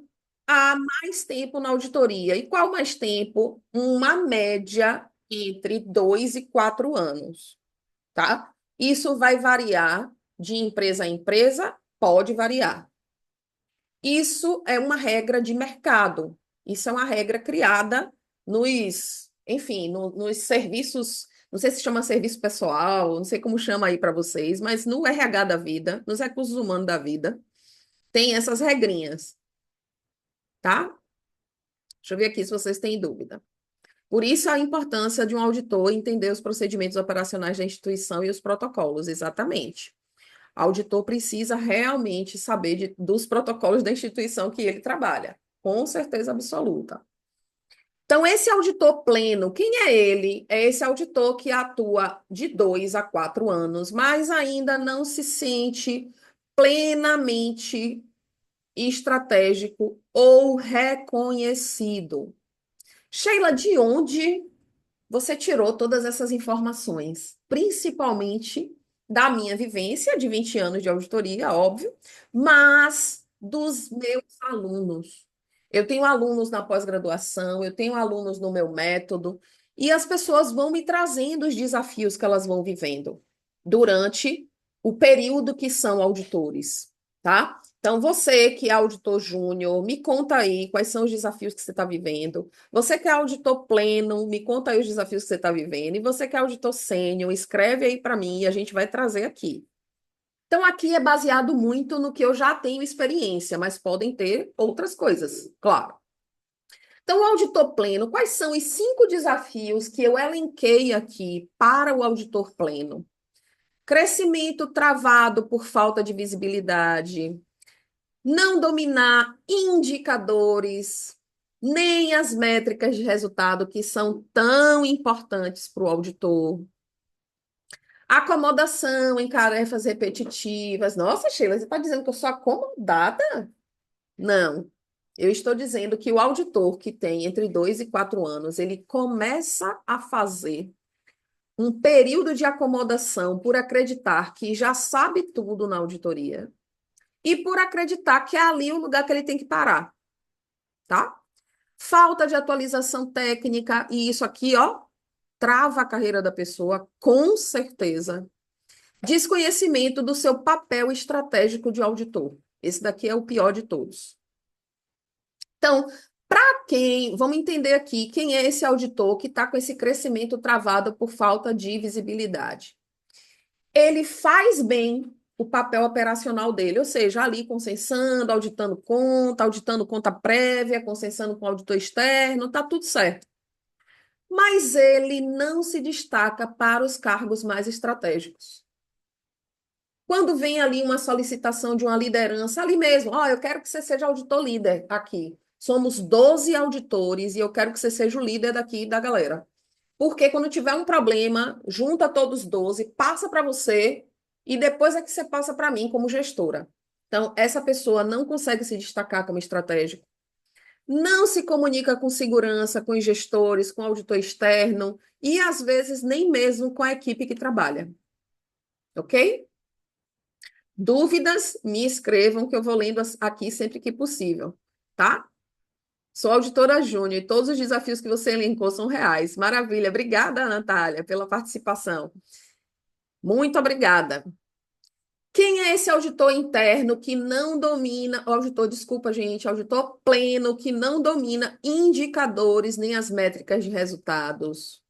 há mais tempo na auditoria. E qual mais tempo? Uma média entre 2 e 4 anos, tá? Isso vai variar de empresa a empresa, pode variar. Isso é uma regra de mercado. Isso é uma regra criada enfim, nos serviços, não sei se chama serviço pessoal, não sei como chama aí para vocês, mas no RH da vida, nos recursos humanos da vida, tem essas regrinhas, tá? Deixa eu ver aqui se vocês têm dúvida. Por isso a importância de um auditor entender os procedimentos operacionais da instituição e os protocolos, exatamente. O auditor precisa realmente saber dos protocolos da instituição que ele trabalha, com certeza absoluta. Então, esse auditor pleno, quem é ele? É esse auditor que atua de 2 a 4 anos, mas ainda não se sente plenamente estratégico ou reconhecido. Sheila, de onde você tirou todas essas informações? Principalmente da minha vivência de 20 anos de auditoria, óbvio, mas dos meus alunos. Eu tenho alunos na pós-graduação, eu tenho alunos no meu método, e as pessoas vão me trazendo os desafios que elas vão vivendo durante o período que são auditores, tá? Então, você que é auditor júnior, me conta aí quais são os desafios que você está vivendo. Você que é auditor pleno, me conta aí os desafios que você está vivendo. E você que é auditor sênior, escreve aí para mim e a gente vai trazer aqui. Então, aqui é baseado muito no que eu já tenho experiência, mas podem ter outras coisas, claro. Então, o auditor pleno, quais são os 5 desafios que eu elenquei aqui para o auditor pleno? Crescimento travado por falta de visibilidade, não dominar indicadores, nem as métricas de resultado que são tão importantes para o auditor. Acomodação em tarefas repetitivas. Nossa, Sheila, você está dizendo que eu sou acomodada? Não. Eu estou dizendo que o auditor que tem entre 2 e 4 anos, ele começa a fazer um período de acomodação por acreditar que já sabe tudo na auditoria e por acreditar que é ali o lugar que ele tem que parar, tá? Falta de atualização técnica, e isso aqui, ó, trava a carreira da pessoa, com certeza. Desconhecimento do seu papel estratégico de auditor. Esse daqui é o pior de todos. Então, Quem, vamos entender aqui, quem é esse auditor que está com esse crescimento travado por falta de visibilidade? Ele faz bem o papel operacional dele, ou seja, ali consensando, auditando conta prévia, consensando com auditor externo, tá tudo certo. Mas ele não se destaca para os cargos mais estratégicos. Quando vem ali uma solicitação de uma liderança, ali mesmo, ó, eu quero que você seja auditor líder aqui. Somos 12 auditores e eu quero que você seja o líder daqui da galera. Porque quando tiver um problema, junta todos os 12, passa para você e depois é que você passa para mim como gestora. Então, essa pessoa não consegue se destacar como estratégico, não se comunica com segurança, com os gestores, com o auditor externo e às vezes nem mesmo com a equipe que trabalha. Ok? Dúvidas, me escrevam que eu vou lendo aqui sempre que possível, tá? Sou auditora júnior e todos os desafios que você elencou são reais. Maravilha. Obrigada, Natália, pela participação. Muito obrigada. Quem é esse auditor interno que não domina, auditor, desculpa, gente, auditor pleno que não domina indicadores nem as métricas de resultados?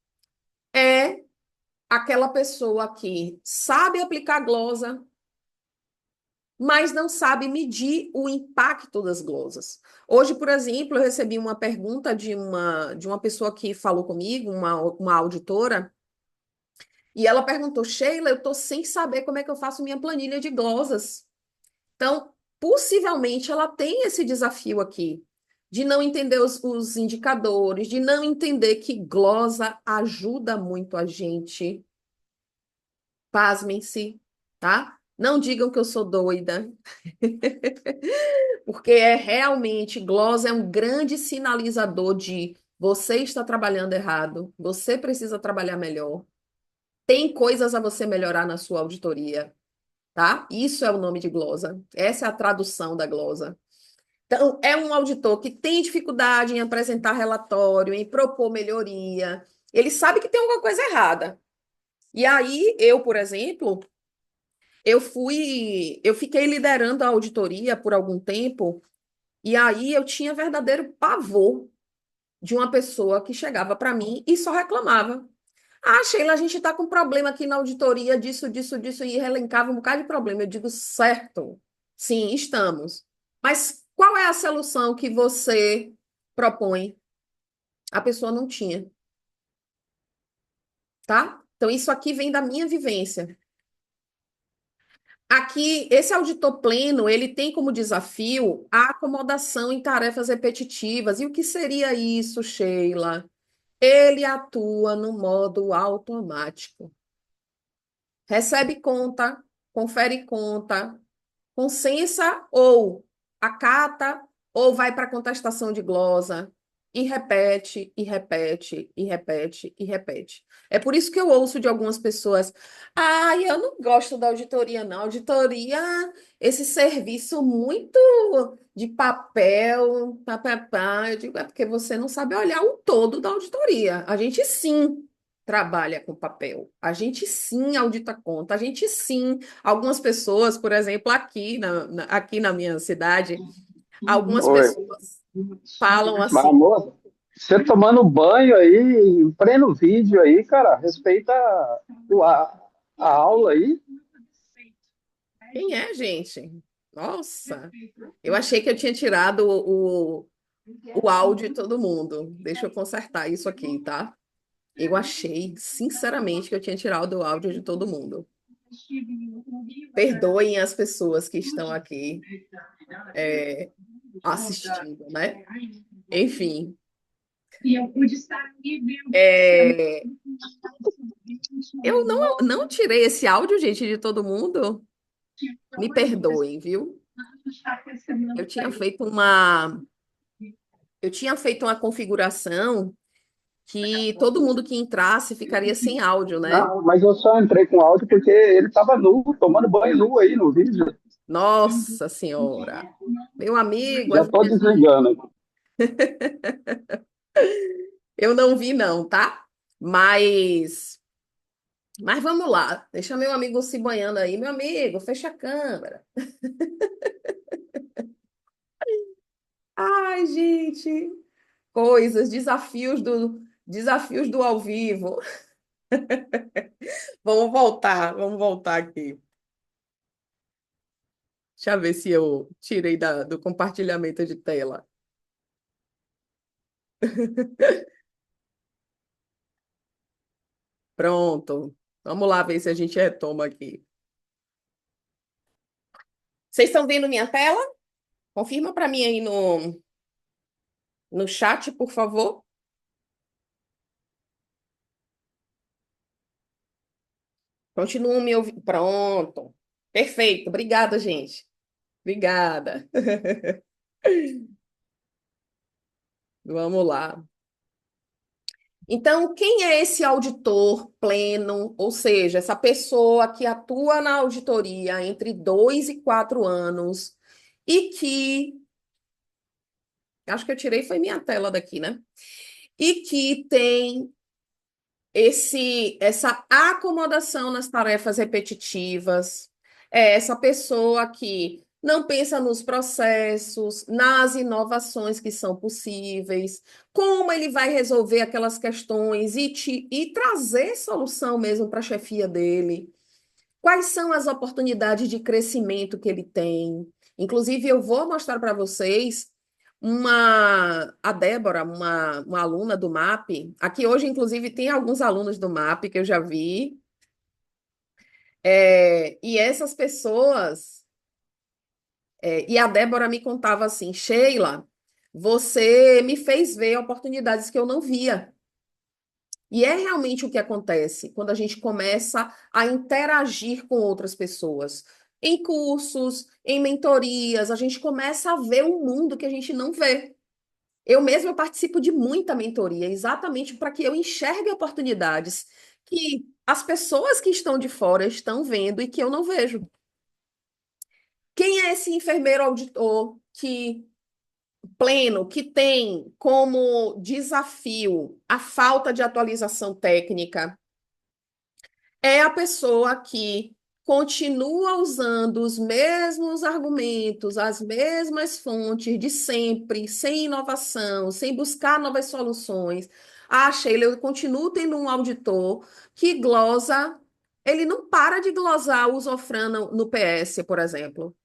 É aquela pessoa que sabe aplicar glosa, mas não sabe medir o impacto das glosas. Hoje, por exemplo, eu recebi uma pergunta de uma pessoa que falou comigo, uma auditora, e ela perguntou: Sheila, eu estou sem saber como é que eu faço minha planilha de glosas. Então, possivelmente, ela tem esse desafio aqui, de não entender os indicadores, de não entender que glosa ajuda muito a gente. Pasmem-se, tá? Não digam que eu sou doida. Porque é realmente, glosa é um grande sinalizador de você está trabalhando errado, você precisa trabalhar melhor, tem coisas a você melhorar na sua auditoria, tá? Isso é o nome de glosa, essa é a tradução da glosa. Então, é um auditor que tem dificuldade em apresentar relatório, em propor melhoria, ele sabe que tem alguma coisa errada. E aí, eu, por exemplo, eu fiquei liderando a auditoria por algum tempo. E aí eu tinha verdadeiro pavor de uma pessoa que chegava para mim e só reclamava. Ah, Sheila, a gente está com problema aqui na auditoria disso, disso, disso, e elencava um bocado de problema. Eu digo, certo, sim, estamos. Mas qual é a solução que você propõe? A pessoa não tinha, tá? Então, isso aqui vem da minha vivência. Aqui, esse auditor pleno, ele tem como desafio a acomodação em tarefas repetitivas. E o que seria isso, Sheila? Ele atua no modo automático. Recebe conta, confere conta, consensa ou acata ou vai para contestação de glosa e repete, e repete, e repete, e repete. É por isso que eu ouço de algumas pessoas: ah, eu não gosto da auditoria, não. Auditoria, esse serviço muito de papel, pá, pá, pá. Eu digo, é porque você não sabe olhar o todo da auditoria. A gente sim trabalha com papel. A gente sim audita conta. A gente sim. Algumas pessoas, por exemplo, aqui na minha cidade, algumas Oi. pessoas falam Mas, assim: amor, você tomando banho aí, em pleno vídeo aí, cara, respeita a aula aí. quem é, gente? Nossa, eu achei que eu tinha tirado o áudio de todo mundo. Deixa eu consertar isso aqui, tá? Eu achei, sinceramente, que eu tinha tirado o áudio de todo mundo. Perdoem as pessoas que estão aqui é, assistindo, né? Enfim, é, eu não tirei esse áudio, gente, de todo mundo. Me perdoem, viu? Eu tinha feito uma, eu tinha feito uma configuração que todo mundo que entrasse ficaria sem áudio, né? Não, mas eu só entrei com áudio porque ele tava nu, tomando banho nu aí no vídeo. Nossa Senhora. Meu amigo, Já às tô vezes desligando. eu não vi não, tá? Mas mas vamos lá. Deixa meu amigo se banhando aí. Meu amigo, fecha a câmera. Ai, gente. coisas, desafios do ao vivo. Vamos voltar aqui. Deixa eu ver se eu tirei do compartilhamento de tela. Pronto. Vamos lá ver se a gente retoma aqui. Vocês estão vendo minha tela? Confirma para mim aí no chat, por favor. Continuam me ouvindo. Pronto. Perfeito. Obrigada, gente. Obrigada. Vamos lá. Então, quem é esse auditor pleno? Ou seja, essa pessoa que atua na auditoria entre 2 e 4 anos e que, acho que eu tirei foi minha tela daqui, né? E que tem essa acomodação nas tarefas repetitivas, é essa pessoa que não pensa nos processos, nas inovações que são possíveis, como ele vai resolver aquelas questões e trazer solução mesmo para a chefia dele. Quais são as oportunidades de crescimento que ele tem? Inclusive, eu vou mostrar para vocês a Débora, uma aluna do MAP. Aqui hoje, inclusive, tem alguns alunos do MAP que eu já vi. E essas pessoas. E a Débora me contava assim: Sheila, você me fez ver oportunidades que eu não via. E é realmente o que acontece quando a gente começa a interagir com outras pessoas. Em cursos, em mentorias, a gente começa a ver um mundo que a gente não vê. Eu mesma participo de muita mentoria, exatamente para que eu enxergue oportunidades que as pessoas que estão de fora estão vendo e que eu não vejo. Quem é esse enfermeiro auditor que pleno, que tem como desafio a falta de atualização técnica? É a pessoa que continua usando os mesmos argumentos, as mesmas fontes de sempre, sem inovação, sem buscar novas soluções. Ah, Sheila, eu continuo tendo um auditor que glosa, ele não para de glosar o Zofran no PS, por exemplo.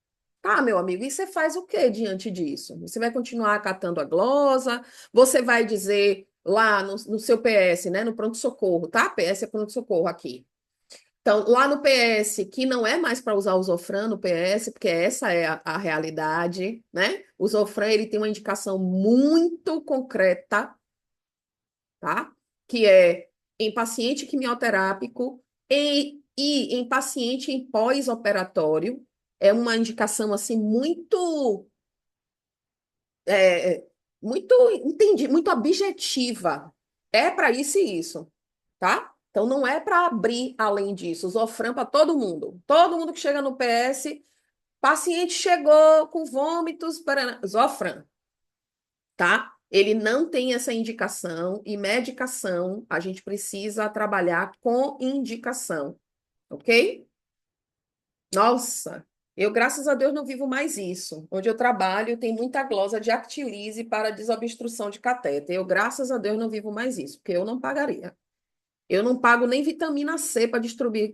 Tá, meu amigo, e você faz o que diante disso? Você vai continuar acatando a glosa? Você vai dizer lá no seu PS, né, no pronto-socorro, tá? PS é pronto-socorro aqui. Então, lá no PS, que não é mais para usar o Zofran no PS, porque essa é a realidade, né? O Zofran, ele tem uma indicação muito concreta, tá? Que é em paciente quimioterápico e em paciente em pós-operatório. É uma indicação, assim, é, muito objetiva. É para isso e isso, tá? Então não é para abrir além disso. Zofran para todo mundo. Todo mundo que chega no PS, paciente chegou com vômitos, para Zofran, tá? Ele não tem essa indicação e medicação, a gente precisa trabalhar com indicação, ok? Nossa, eu, graças a Deus, não vivo mais isso. Onde eu trabalho, tem muita glosa de Actilise para desobstrução de catéter. Eu, graças a Deus, não vivo mais isso, porque eu não pagaria. Eu não pago nem vitamina C para desobstruir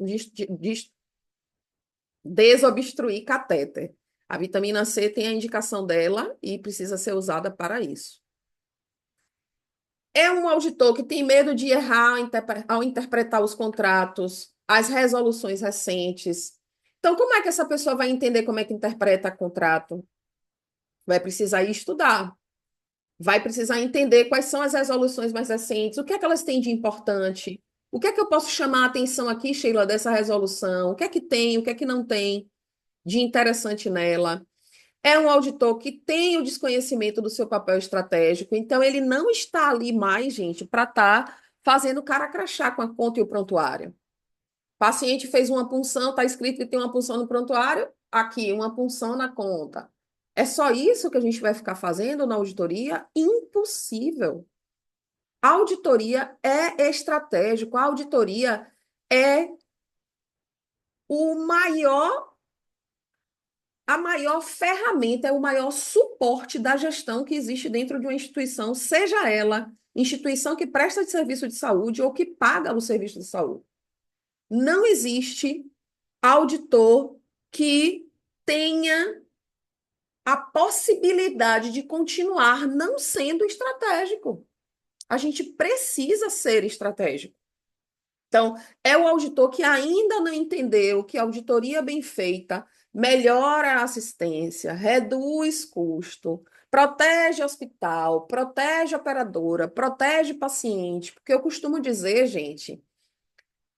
catéter. A vitamina C tem a indicação dela e precisa ser usada para isso. É um auditor que tem medo de errar ao interpretar os contratos, as resoluções recentes. Então, como é que essa pessoa vai entender como é que interpreta contrato? Vai precisar ir estudar, vai precisar entender quais são as resoluções mais recentes, o que é que elas têm de importante, o que é que eu posso chamar a atenção aqui, Sheila, dessa resolução, o que é que tem, o que é que não tem de interessante nela. É um auditor que tem o desconhecimento do seu papel estratégico, então ele não está ali mais, gente, para estar fazendo cara crachá com a conta e o prontuário. O paciente fez uma punção, está escrito que tem uma punção no prontuário, aqui, uma punção na conta. É só isso que a gente vai ficar fazendo na auditoria? Impossível. A auditoria é estratégico, a auditoria é o maior a maior ferramenta, é o maior suporte da gestão que existe dentro de uma instituição, seja ela instituição que presta serviço de saúde ou que paga o serviço de saúde. Não existe auditor que tenha a possibilidade de continuar não sendo estratégico. A gente precisa ser estratégico. Então, é o auditor que ainda não entendeu que a auditoria bem feita melhora a assistência, reduz custo, protege hospital, protege operadora, protege paciente, porque eu costumo dizer, gente,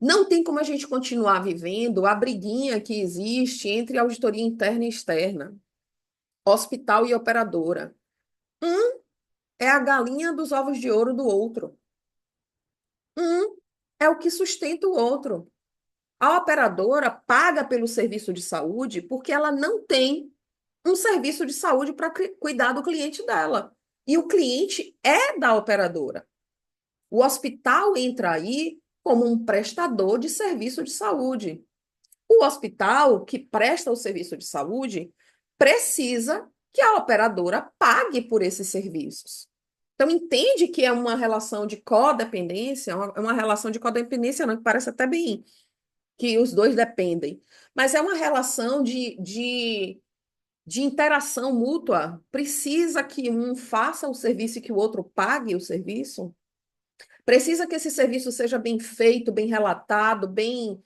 não tem como a gente continuar vivendo a briguinha que existe entre auditoria interna e externa, hospital e operadora. Um é a galinha dos ovos de ouro do outro. Um é o que sustenta o outro. A operadora paga pelo serviço de saúde porque ela não tem um serviço de saúde para cuidar do cliente dela. E o cliente é da operadora. O hospital entra aí como um prestador de serviço de saúde. O hospital que presta o serviço de saúde precisa que a operadora pague por esses serviços. Então, entende que é uma relação de codependência, é uma relação de codependência, não, que parece até bem que os dois dependem, mas é uma relação de interação mútua. Precisa que um faça o serviço e que o outro pague o serviço. Precisa que esse serviço seja bem feito, bem relatado, bem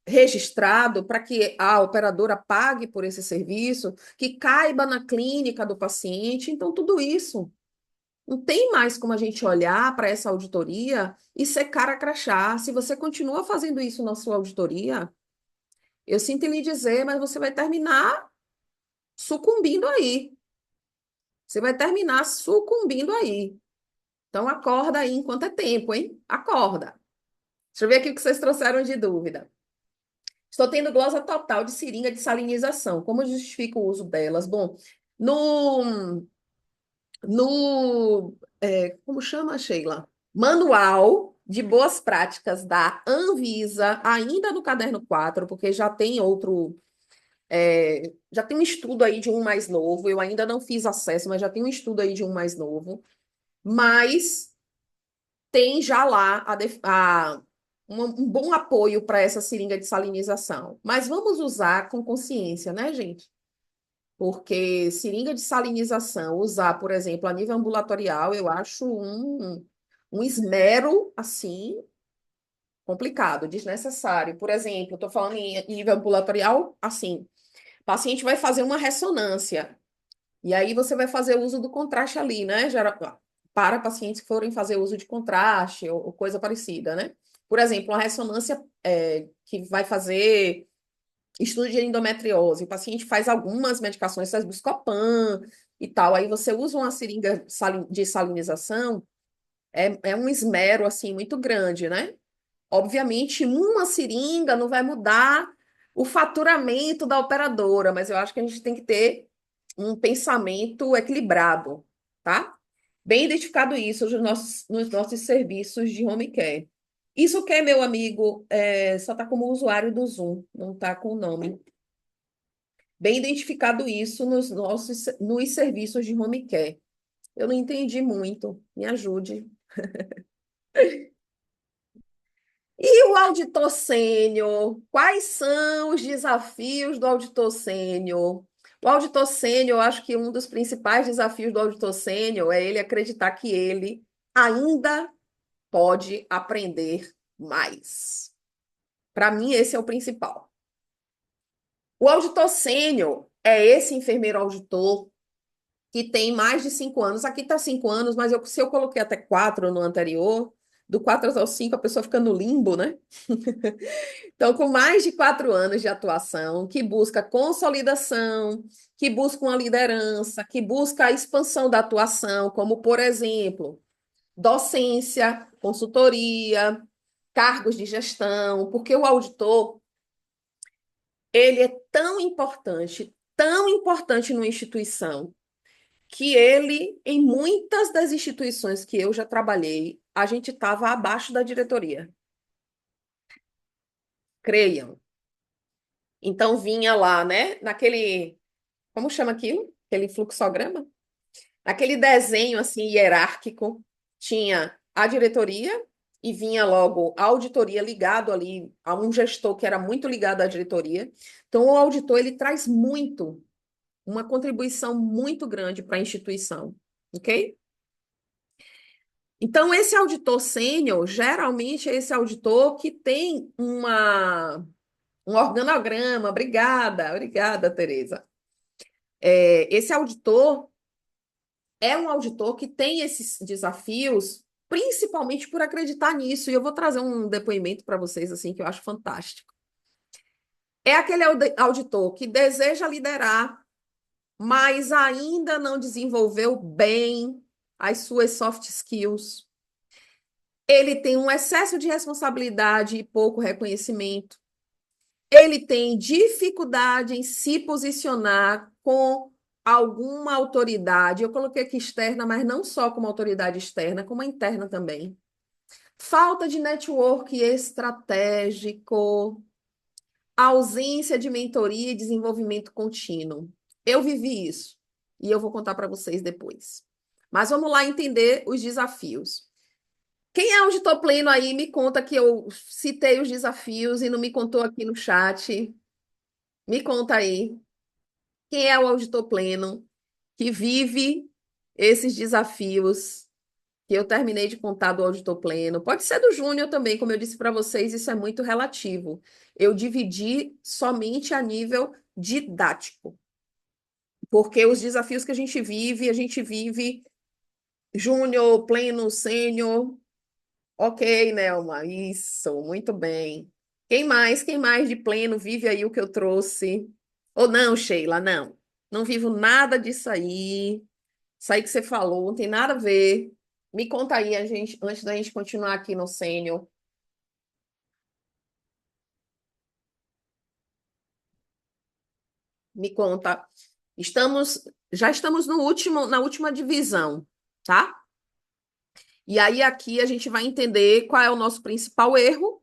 registrado para que a operadora pague por esse serviço, que caiba na clínica do paciente. Então, tudo isso. Não tem mais como a gente olhar para essa auditoria e ser cara crachá. Se você continua fazendo isso na sua auditoria, eu sinto em lhe dizer, mas você vai terminar sucumbindo aí. Você vai terminar sucumbindo aí. Então, acorda aí enquanto é tempo, hein? Acorda. Deixa eu ver aqui o que vocês trouxeram de dúvida. Estou tendo glosa total de seringa de salinização. Como justifico o uso delas? Bom, no, como chama, Sheila? Manual de boas práticas da Anvisa, ainda no caderno 4, porque já tem outro, já tem um estudo aí de um mais novo, eu ainda não fiz acesso, mas já tem um estudo aí de um mais novo, mas tem já lá um bom apoio para essa seringa de salinização. Mas vamos usar com consciência, né, gente? Porque seringa de salinização, usar, por exemplo, a nível ambulatorial, eu acho um esmero, assim, complicado, desnecessário. Por exemplo, estou falando em nível ambulatorial, assim, o paciente vai fazer uma ressonância, e aí você vai fazer uso do contraste ali, né? Para pacientes que forem fazer uso de contraste ou coisa parecida, né? Por exemplo, uma ressonância que vai fazer estudo de endometriose, o paciente faz algumas medicações, faz Buscopan e tal, aí você usa uma seringa de salinização, é um esmero, assim, muito grande, né? Obviamente, uma seringa não vai mudar o faturamento da operadora, mas eu acho que a gente tem que ter um pensamento equilibrado, tá? Bem identificado isso nos nossos serviços de home care. Isso que é, meu amigo, só está como usuário do Zoom, não está com o nome. Bem identificado isso nos serviços de home care. Eu não entendi muito, me ajude. E o auditor sênior? Quais são os desafios do auditor sênior? O auditor sênior, eu acho que um dos principais desafios do auditor sênior é ele acreditar que ele ainda pode aprender mais. Para mim, esse é o principal. O auditor sênior é esse enfermeiro auditor que tem mais de 5 anos. Aqui está 5 anos, mas se eu coloquei até 4 no anterior, do 4 ao 5 a pessoa fica no limbo, né? Então, com mais de 4 anos de atuação, que busca consolidação, que busca uma liderança, que busca a expansão da atuação, como, por exemplo, docência, consultoria, cargos de gestão, porque o auditor, ele é tão importante numa instituição, que ele, em muitas das instituições que eu já trabalhei, a gente estava abaixo da diretoria. Creiam. Então vinha lá, né, naquele Como chama aquilo? Aquele fluxograma? Aquele desenho assim hierárquico, tinha a diretoria e vinha logo a auditoria ligado ali a um gestor que era muito ligado à diretoria. Então, o auditor ele traz muito, uma contribuição muito grande para a instituição, ok? Então, esse auditor sênior, geralmente é esse auditor que tem um organograma. Obrigada, Tereza. Esse auditor é um auditor que tem esses desafios, principalmente por acreditar nisso. E eu vou trazer um depoimento para vocês assim que eu acho fantástico. É aquele auditor que deseja liderar, mas ainda não desenvolveu bem as suas soft skills. Ele tem um excesso de responsabilidade e pouco reconhecimento. Ele tem dificuldade em se posicionar com alguma autoridade. Eu coloquei aqui externa, mas não só como autoridade externa, como interna também. Falta de network estratégico, ausência de mentoria e desenvolvimento contínuo. Eu vivi isso e eu vou contar para vocês depois. Mas vamos lá entender os desafios. Quem é auditor pleno aí, me conta que eu citei os desafios e não me contou aqui no chat. Me conta aí. Quem é o auditor pleno que vive esses desafios que eu terminei de contar do auditor pleno? Pode ser do Júnior também, como eu disse para vocês, isso é muito relativo. Eu dividi somente a nível didático, porque os desafios que a gente vive júnior, pleno, sênior. Ok, Nelma, isso, muito bem. Quem mais? Quem mais de pleno vive aí o que eu trouxe? Ou não, Sheila, não. Não vivo nada disso aí. Isso aí que você falou, não tem nada a ver. Me conta aí, antes da gente continuar aqui no sênior. Me conta. Já estamos no último, na última divisão, tá? E aí aqui a gente vai entender qual é o nosso principal erro,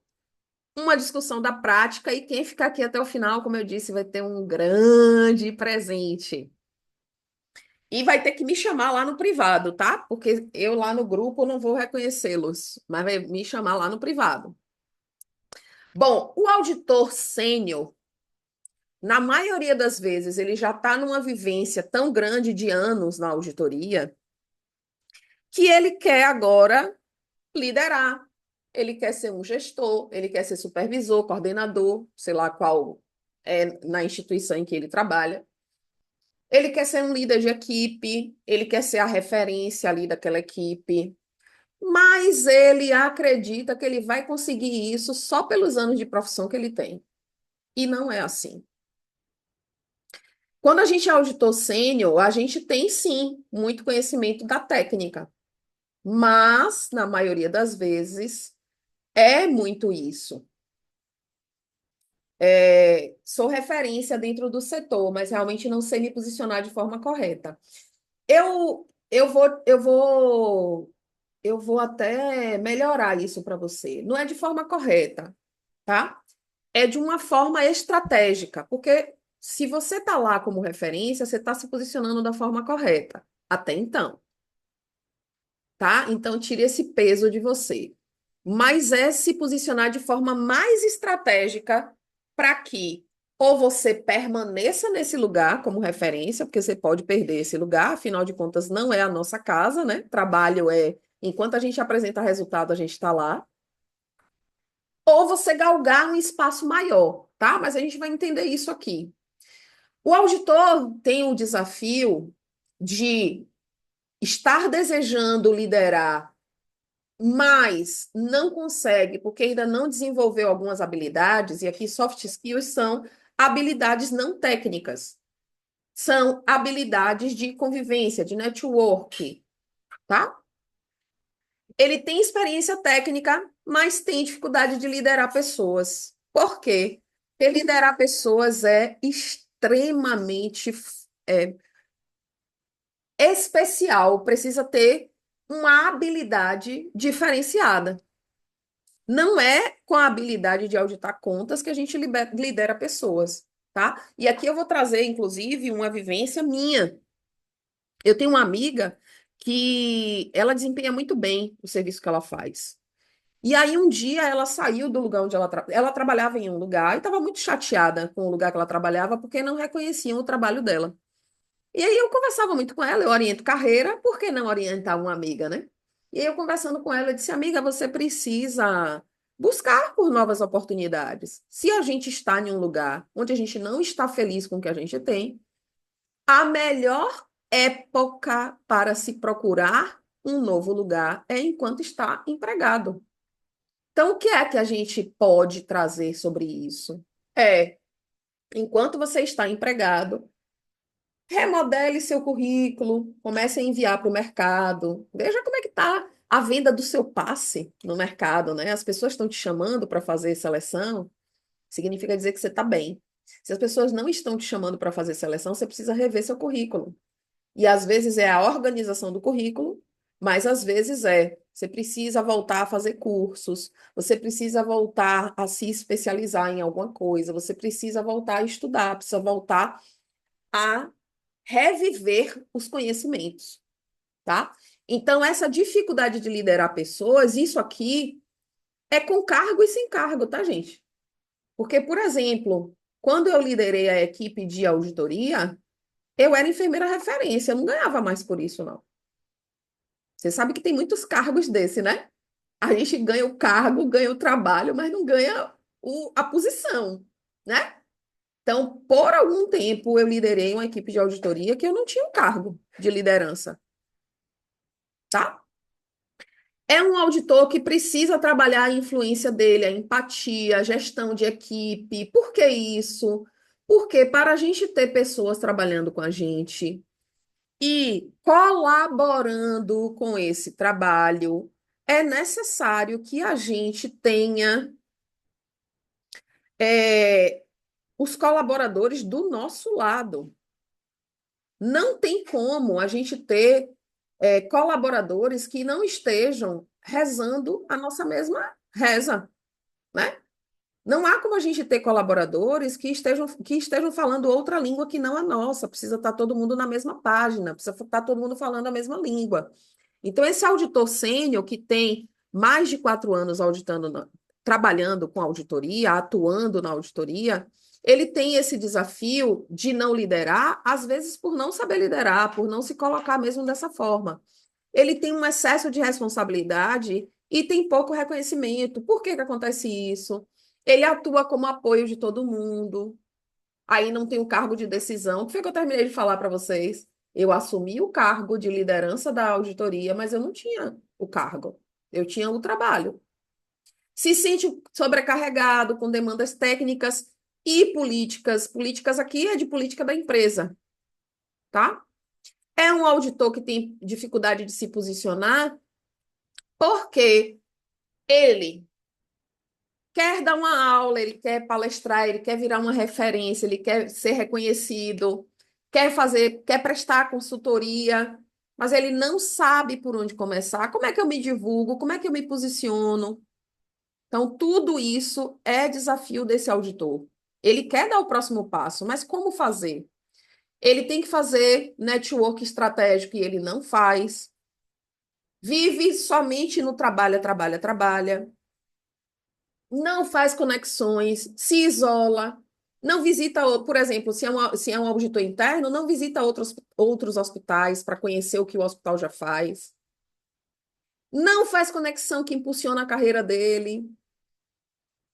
uma discussão da prática, e quem ficar aqui até o final, como eu disse, vai ter um grande presente. E vai ter que me chamar lá no privado, tá? Porque eu lá no grupo não vou reconhecê-los, mas vai me chamar lá no privado. Bom, o auditor sênior, na maioria das vezes, ele já está numa vivência tão grande de anos na auditoria que ele quer agora liderar. Ele quer ser um gestor, ele quer ser supervisor, coordenador, sei lá qual é na instituição em que ele trabalha. Ele quer ser um líder de equipe, ele quer ser a referência ali daquela equipe, mas ele acredita que ele vai conseguir isso só pelos anos de profissão que ele tem. E não é assim. Quando a gente é auditor sênior, a gente tem sim muito conhecimento da técnica, mas na maioria das vezes é muito isso. Sou referência dentro do setor, mas realmente não sei me posicionar de forma correta. Eu vou até melhorar isso para você. Não é de forma correta, tá? É de uma forma estratégica, porque se você está lá como referência, você está se posicionando da forma correta, até então, tá? Então, tire esse peso de você. Mas é se posicionar de forma mais estratégica para que ou você permaneça nesse lugar como referência, porque você pode perder esse lugar, afinal de contas, não é a nossa casa, né? Trabalho é, enquanto a gente apresenta resultado, a gente está lá. Ou você galgar um espaço maior, tá? Mas a gente vai entender isso aqui. O auditor tem o desafio de estar desejando liderar, mas não consegue, porque ainda não desenvolveu algumas habilidades, e aqui soft skills são habilidades não técnicas, são habilidades de convivência, de network, tá? Ele tem experiência técnica, mas tem dificuldade de liderar pessoas. Por quê? Porque liderar pessoas é extremamente é, especial, precisa ter uma habilidade diferenciada. Não é com a habilidade de auditar contas que a gente lidera pessoas. tá? E aqui eu vou trazer, inclusive, uma vivência minha. Eu tenho uma amiga que ela desempenha muito bem o serviço que ela faz. E aí um dia ela saiu do lugar onde ela trabalhava em um lugar e estava muito chateada com o lugar que ela trabalhava porque não reconheciam o trabalho dela. E aí eu conversava muito com ela, eu oriento carreira, por que não orientar uma amiga, né? E aí eu conversando com ela, eu disse, amiga, você precisa buscar por novas oportunidades. Se a gente está em um lugar onde a gente não está feliz com o que a gente tem, a melhor época para se procurar um novo lugar é enquanto está empregado. Então, o que é que a gente pode trazer sobre isso? É, enquanto você está empregado, remodele seu currículo, comece a enviar para o mercado. Veja como é que está a venda do seu passe no mercado, né? As pessoas estão te chamando para fazer seleção, significa dizer que você está bem. Se as pessoas não estão te chamando para fazer seleção, você precisa rever seu currículo. E às vezes é a organização do currículo, mas às vezes você precisa voltar a fazer cursos, você precisa voltar a se especializar em alguma coisa, você precisa voltar a estudar, precisa voltar a reviver os conhecimentos, tá? Então, essa dificuldade de liderar pessoas, isso aqui é com cargo e sem cargo, tá, gente? Porque, por exemplo, quando eu liderei a equipe de auditoria, eu era enfermeira referência, eu não ganhava mais por isso, não. Você sabe que tem muitos cargos desse, né? A gente ganha o cargo, ganha o trabalho, mas não ganha a posição, né? Então, por algum tempo, eu liderei uma equipe de auditoria que eu não tinha um cargo de liderança, tá? É um auditor que precisa trabalhar a influência dele, a empatia, a gestão de equipe. Por que isso? Porque para a gente ter pessoas trabalhando com a gente e colaborando com esse trabalho, é necessário que a gente tenha é, os colaboradores do nosso lado. Não tem como a gente ter colaboradores que não estejam rezando a nossa mesma reza, né? Não há como a gente ter colaboradores que estejam falando outra língua que não a nossa. Precisa estar todo mundo na mesma página, precisa estar todo mundo falando a mesma língua. Então, esse auditor sênior que tem mais de 4 anos trabalhando com auditoria, atuando na auditoria, ele tem esse desafio de não liderar, às vezes por não saber liderar, por não se colocar mesmo dessa forma. Ele tem um excesso de responsabilidade e tem pouco reconhecimento. Por que que acontece isso? Ele atua como apoio de todo mundo, aí não tem o cargo de decisão. O que foi que eu terminei de falar para vocês? Eu assumi o cargo de liderança da auditoria, mas eu não tinha o cargo. Eu tinha o trabalho. Se sente sobrecarregado com demandas técnicas e políticas. Políticas aqui é de política da empresa, tá? É um auditor que tem dificuldade de se posicionar porque ele quer dar uma aula, ele quer palestrar, ele quer virar uma referência, ele quer ser reconhecido, quer prestar consultoria, mas ele não sabe por onde começar. Como é que eu me divulgo? Como é que eu me posiciono? Então, tudo isso é desafio desse auditor. Ele quer dar o próximo passo, mas como fazer? Ele tem que fazer network estratégico e ele não faz. Vive somente no trabalha, trabalha, trabalha. Não faz conexões, se isola, não visita, por exemplo, se é um auditor interno, não visita outros hospitais para conhecer o que o hospital já faz. Não faz conexão que impulsiona a carreira dele.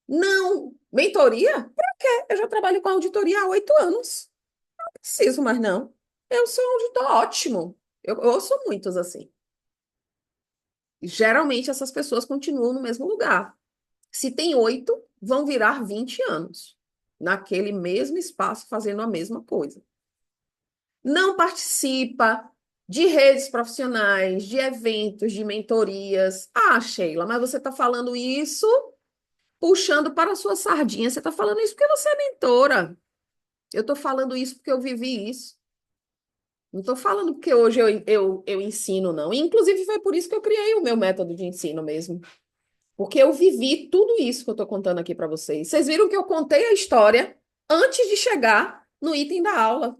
Não. Mentoria? Para quê? Eu já trabalho com auditoria há 8 anos. Não preciso mais, não. Eu sou um auditor ótimo. Eu ouço muitos assim. E, geralmente, essas pessoas continuam no mesmo lugar. Se tem 8, vão virar 20 anos naquele mesmo espaço fazendo a mesma coisa. Não participa de redes profissionais, de eventos, de mentorias. Ah, Sheila, mas você está falando isso puxando para a sua sardinha. Você está falando isso porque você é mentora. Eu estou falando isso porque eu vivi isso. Não estou falando porque hoje eu ensino, não. E, inclusive, foi por isso que eu criei o meu método de ensino mesmo. Porque eu vivi tudo isso que eu estou contando aqui para vocês. Vocês viram que eu contei a história, antes de chegar no item da aula.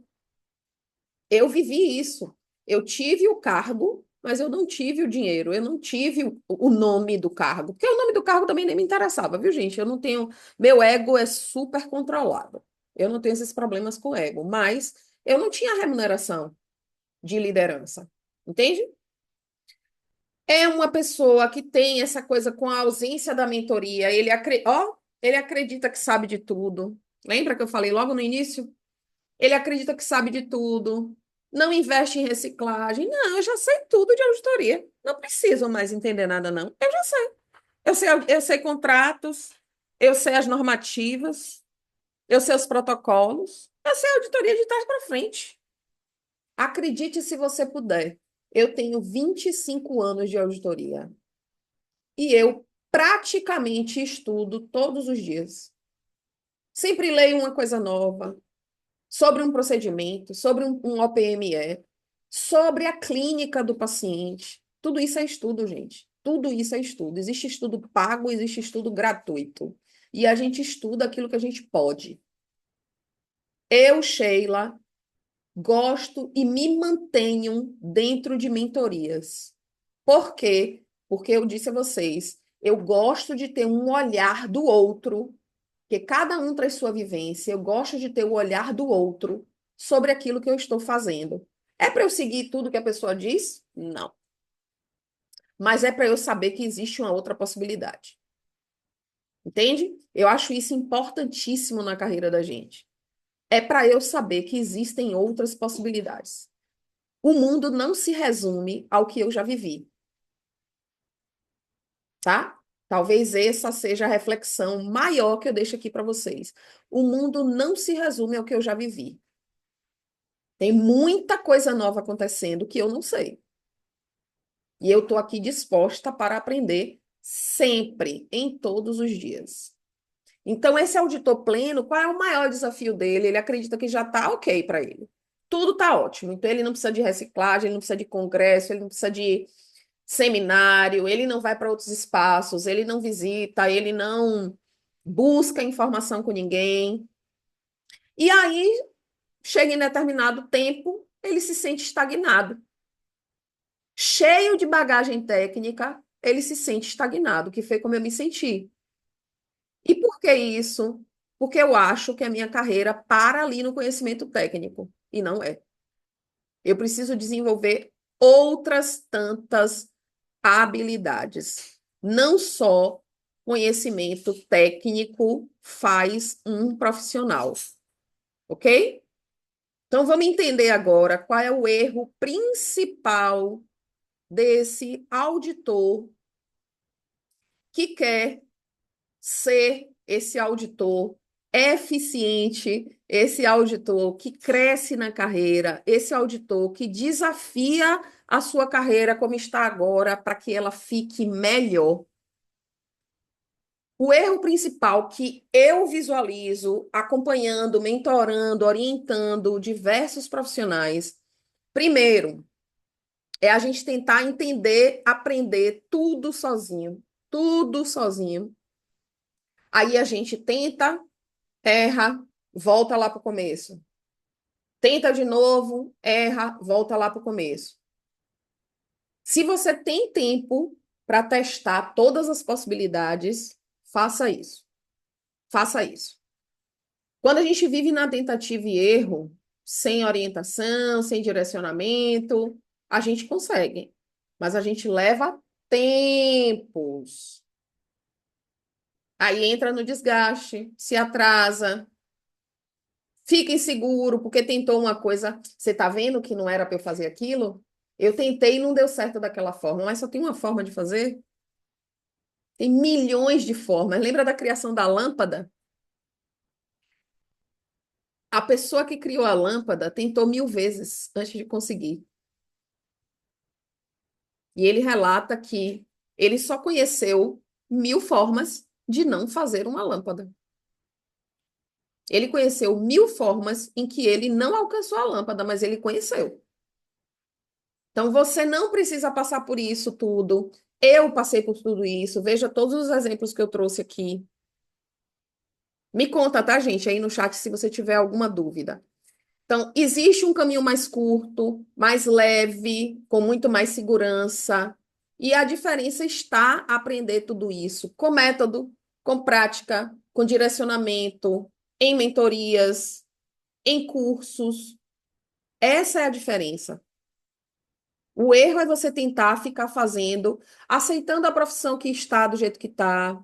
Eu vivi isso. Eu tive o cargo, mas eu não tive o dinheiro, eu não tive o nome do cargo, porque o nome do cargo também nem me interessava, viu, gente? Eu não tenho. Meu ego é super controlado. Eu não tenho esses problemas com ego, mas eu não tinha remuneração de liderança, entende? É uma pessoa que tem essa coisa com a ausência da mentoria, ele acredita que sabe de tudo. Lembra que eu falei logo no início? Ele acredita que sabe de tudo, não investe em reciclagem. Não, eu já sei tudo de auditoria. Não preciso mais entender nada, não. Eu já sei. Eu sei contratos, eu sei as normativas, eu sei os protocolos, eu sei a auditoria de trás para frente. Acredite se você puder. Eu tenho 25 anos de auditoria e eu praticamente estudo todos os dias. Sempre leio uma coisa nova, sobre um procedimento, sobre um OPME, sobre a clínica do paciente. Tudo isso é estudo, gente. Tudo isso é estudo. Existe estudo pago, existe estudo gratuito. E a gente estuda aquilo que a gente pode. Eu, Sheila, gosto e me mantenho dentro de mentorias. Por quê? Porque eu disse a vocês, eu gosto de ter um olhar do outro, porque cada um traz sua vivência. Eu gosto de ter o olhar do outro sobre aquilo que eu estou fazendo. É para eu seguir tudo que a pessoa diz? Não. Mas é para eu saber que existe uma outra possibilidade. Entende? Eu acho isso importantíssimo na carreira da gente. É para eu saber que existem outras possibilidades. O mundo não se resume ao que eu já vivi, tá? Talvez essa seja a reflexão maior que eu deixo aqui para vocês. O mundo não se resume ao que eu já vivi. Tem muita coisa nova acontecendo que eu não sei. E eu estou aqui disposta para aprender sempre, em todos os dias. Então, esse auditor pleno, qual é o maior desafio dele? Ele acredita que já está ok para ele. Tudo está ótimo. Então, ele não precisa de reciclagem, ele não precisa de congresso, ele não precisa de seminário, ele não vai para outros espaços, ele não visita, ele não busca informação com ninguém. E aí, chega em determinado tempo, ele se sente estagnado. Cheio de bagagem técnica, ele se sente estagnado, que foi como eu me senti. E por que isso? Porque eu acho que a minha carreira para ali no conhecimento técnico, e não é. Eu preciso desenvolver outras tantas habilidades. Não só conhecimento técnico faz um profissional, ok? Então vamos entender agora qual é o erro principal desse auditor que quer ser esse auditor eficiente, esse auditor que cresce na carreira, esse auditor que desafia a sua carreira como está agora para que ela fique melhor. O erro principal que eu visualizo acompanhando, mentorando, orientando diversos profissionais, primeiro, é a gente tentar entender, aprender tudo sozinho, tudo sozinho. Aí a gente tenta, erra, volta lá para o começo. Tenta de novo, erra, volta lá para o começo. Se você tem tempo para testar todas as possibilidades, faça isso. Faça isso. Quando a gente vive na tentativa e erro, sem orientação, sem direcionamento, a gente consegue, mas a gente leva tempos. Aí entra no desgaste, se atrasa, fica inseguro porque tentou uma coisa. Você está vendo que não era para eu fazer aquilo? Eu tentei e não deu certo daquela forma, mas só tem uma forma de fazer? Tem milhões de formas. Lembra da criação da lâmpada? A pessoa que criou a lâmpada tentou 1000 vezes antes de conseguir. E ele relata que ele só conheceu 1000 formas de não fazer uma lâmpada. Ele conheceu 1000 formas em que ele não alcançou a lâmpada, mas ele conheceu. Então você não precisa passar por isso tudo. Eu passei por tudo isso. Veja todos os exemplos que eu trouxe aqui. Me conta, tá, gente, aí no chat se você tiver alguma dúvida. Então, existe um caminho mais curto, mais leve, com muito mais segurança. E a diferença está aprender tudo isso com método, com prática, com direcionamento, em mentorias, em cursos. Essa é a diferença. O erro é você tentar ficar fazendo, aceitando a profissão que está do jeito que está.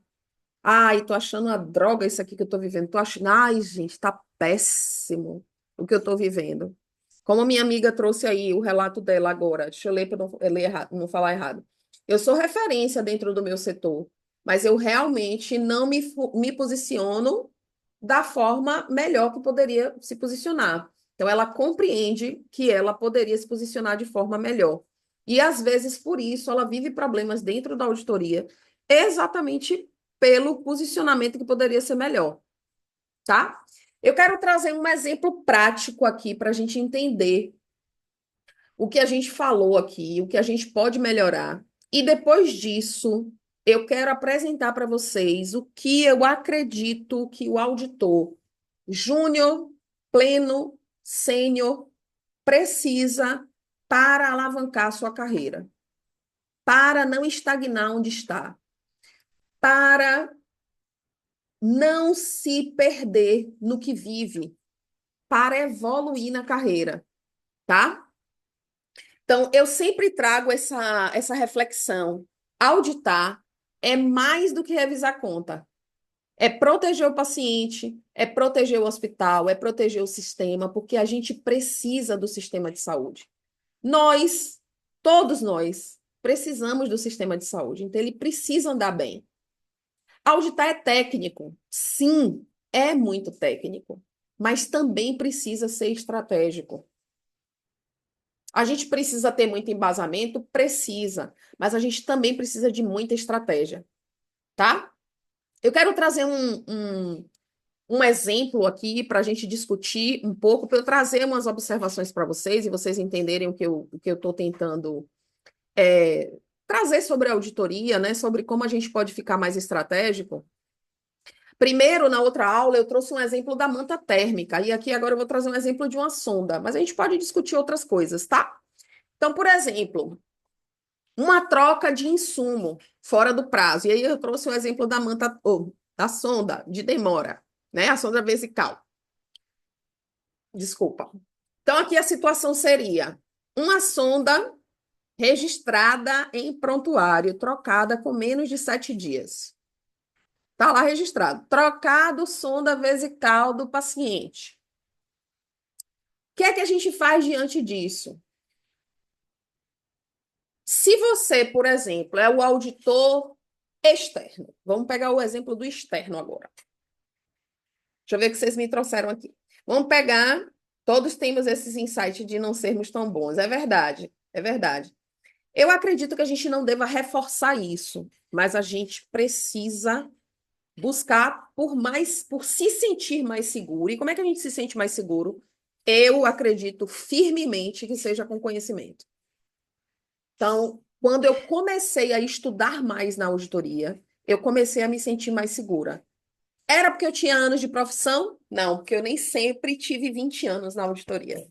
Ai, tô achando uma droga isso aqui que eu tô vivendo. Tô achando, ai, gente, tá péssimo o que eu tô vivendo. Como a minha amiga trouxe aí o relato dela agora, deixa eu ler para não ler errado, não falar errado. Eu sou referência dentro do meu setor, mas eu realmente não me posiciono da forma melhor que poderia se posicionar. Então, ela compreende que ela poderia se posicionar de forma melhor. E, às vezes, por isso, ela vive problemas dentro da auditoria, exatamente pelo posicionamento que poderia ser melhor, tá? Eu quero trazer um exemplo prático aqui para a gente entender o que a gente falou aqui, o que a gente pode melhorar. E depois disso, eu quero apresentar para vocês o que eu acredito que o auditor júnior, pleno, sênior precisa para alavancar sua carreira, para não estagnar onde está, para não se perder no que vive, para evoluir na carreira, tá? Então, eu sempre trago essa reflexão. Auditar é mais do que revisar conta. É proteger o paciente, é proteger o hospital, é proteger o sistema, porque a gente precisa do sistema de saúde. Nós, todos nós, precisamos do sistema de saúde, então ele precisa andar bem. Auditar é técnico, sim, é muito técnico, mas também precisa ser estratégico. A gente precisa ter muito embasamento? Precisa, mas a gente também precisa de muita estratégia, tá? Eu quero trazer um exemplo aqui para a gente discutir um pouco, para eu trazer umas observações para vocês e vocês entenderem o que eu estou tentando trazer sobre a auditoria, né? Sobre como a gente pode ficar mais estratégico. Primeiro, na outra aula, eu trouxe um exemplo da manta térmica, e aqui agora eu vou trazer um exemplo de uma sonda, mas a gente pode discutir outras coisas, tá? Então, por exemplo, uma troca de insumo fora do prazo. E aí eu trouxe um exemplo da manta, ou da sonda de demora, né? A sonda vesical. Desculpa. Então, aqui a situação seria uma sonda registrada em prontuário, trocada com menos de 7 dias. Está lá registrado. Trocado sonda vesical do paciente. O que é que a gente faz diante disso? Se você, por exemplo, é o auditor externo, vamos pegar o exemplo do externo agora. Deixa eu ver o que vocês me trouxeram aqui. Vamos pegar, todos temos esses insights de não sermos tão bons. É verdade, é verdade. Eu acredito que a gente não deva reforçar isso, mas a gente precisa buscar por se sentir mais seguro. E como é que a gente se sente mais seguro? Eu acredito firmemente que seja com conhecimento. Então, quando eu comecei a estudar mais na auditoria, eu comecei a me sentir mais segura. Era porque eu tinha anos de profissão? Não, porque eu nem sempre tive 20 anos na auditoria.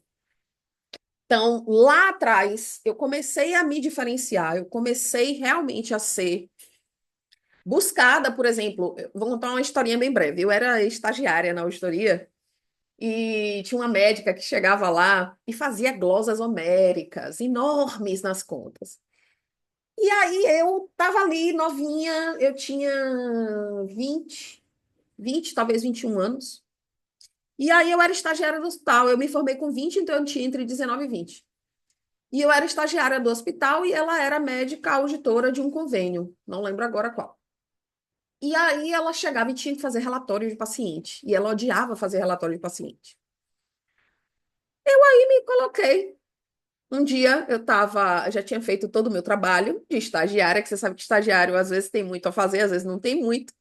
Então, lá atrás, eu comecei a me diferenciar, eu comecei realmente a ser buscada, por exemplo, vou contar uma historinha bem breve. Eu era estagiária na auditoria e tinha uma médica que chegava lá e fazia glosas homéricas enormes nas contas. E aí eu estava ali novinha, eu tinha 20 talvez 21 anos. E aí eu era estagiária do hospital. Eu me formei com 20, então eu tinha entre 19 e 20. E eu era estagiária do hospital e ela era médica auditora de um convênio. Não lembro agora qual. E aí ela chegava e tinha que fazer relatório de paciente. E ela odiava fazer relatório de paciente. E me coloquei. Um dia eu tava, já tinha feito todo o meu trabalho de estagiária, que você sabe que estagiário às vezes tem muito a fazer, às vezes não tem muito.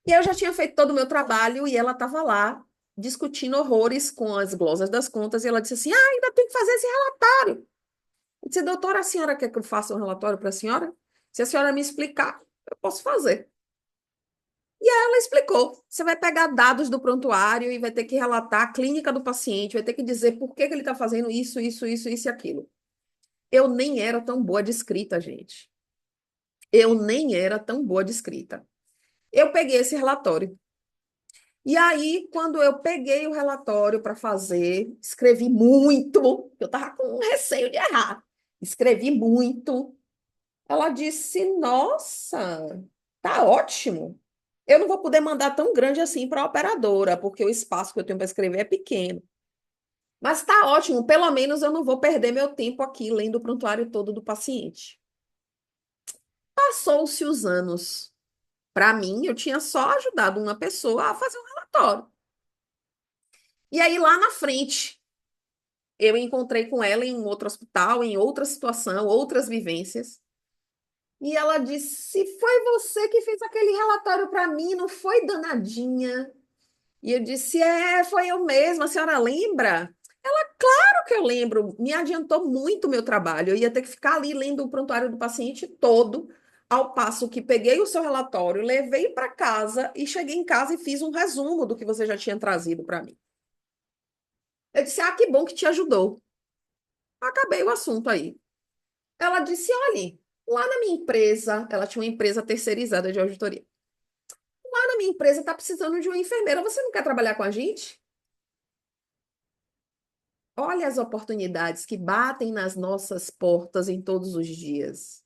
E eu já tinha feito todo o meu trabalho e ela estava lá discutindo horrores com as glosas das contas e ela disse assim: Ah, ainda tem que fazer esse relatório. Eu disse: Doutora, a senhora quer que eu faça um relatório para a senhora? Se a senhora me explicar, eu posso fazer. Ela explicou. Você vai pegar dados do prontuário e vai ter que relatar a clínica do paciente, vai ter que dizer por que que ele está fazendo isso e aquilo. Eu nem era tão boa de escrita, gente. Eu nem era tão boa de escrita. Eu peguei esse relatório. E aí, quando eu peguei o relatório para fazer, escrevi muito, eu estava com receio de errar. Escrevi muito. Ela disse: Nossa, tá ótimo. Eu não vou poder mandar tão grande assim para a operadora, porque o espaço que eu tenho para escrever é pequeno. Mas tá ótimo, pelo menos eu não vou perder meu tempo aqui lendo o prontuário todo do paciente. Passou-se os anos. Para mim, eu tinha só ajudado uma pessoa a fazer um relatório. E aí, lá na frente, eu encontrei com ela em um outro hospital, em outra situação, outras vivências. E ela disse: Foi você que fez aquele relatório para mim, não foi, danadinha? E eu disse: Foi eu mesma, a senhora lembra? Claro que eu lembro, me adiantou muito o meu trabalho. Eu ia ter que ficar ali lendo o prontuário do paciente todo, ao passo que peguei o seu relatório, levei para casa e cheguei em casa e fiz um resumo do que você já tinha trazido para mim. Eu disse: que bom que te ajudou. Acabei o assunto aí. Ela disse: Olhe, lá na minha empresa, ela tinha uma empresa terceirizada de auditoria. Lá na minha empresa está precisando de uma enfermeira. Você não quer trabalhar com a gente? Olha as oportunidades que batem nas nossas portas em todos os dias